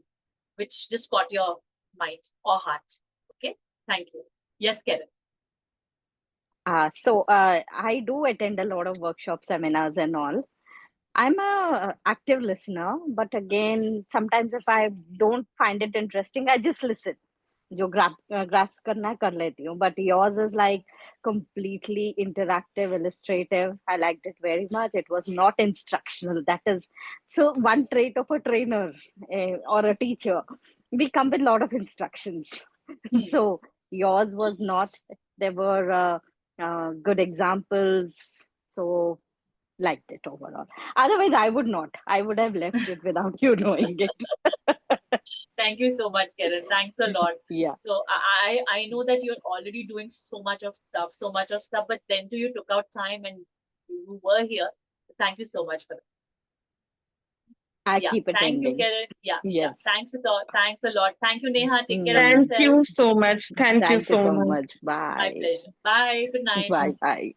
which just caught your mind or heart. Okay? Thank you. Yes, Karen. I do attend a lot of workshops, seminars, and all. I'm a active listener, but again, sometimes if I don't find it interesting, I just listen. जो grasp करना है कर लेती हूँ, but yours is like completely interactive, illustrative. I liked it very much. It was not instructional. That is so one trait of a trainer or a teacher. We come with a lot of instructions. So yours was not. There were good examples. So liked it overall. Otherwise, I would not. I would have left it without you knowing it. Thank you so much, Karen. Thanks a lot. Yeah. So I know that you're already doing so much of stuff, but then too you took out time and you were here. Thank you so much for that. I Yeah. keep Thank you, attending. Karen. Yeah. Yes. Yeah. Thanks a lot. Thanks a lot. Thank you, Neha. Take care of Thank yourself. you so much. Thank you Thank you so so much. much. My Bye. pleasure. Bye. Good night. Bye. Bye.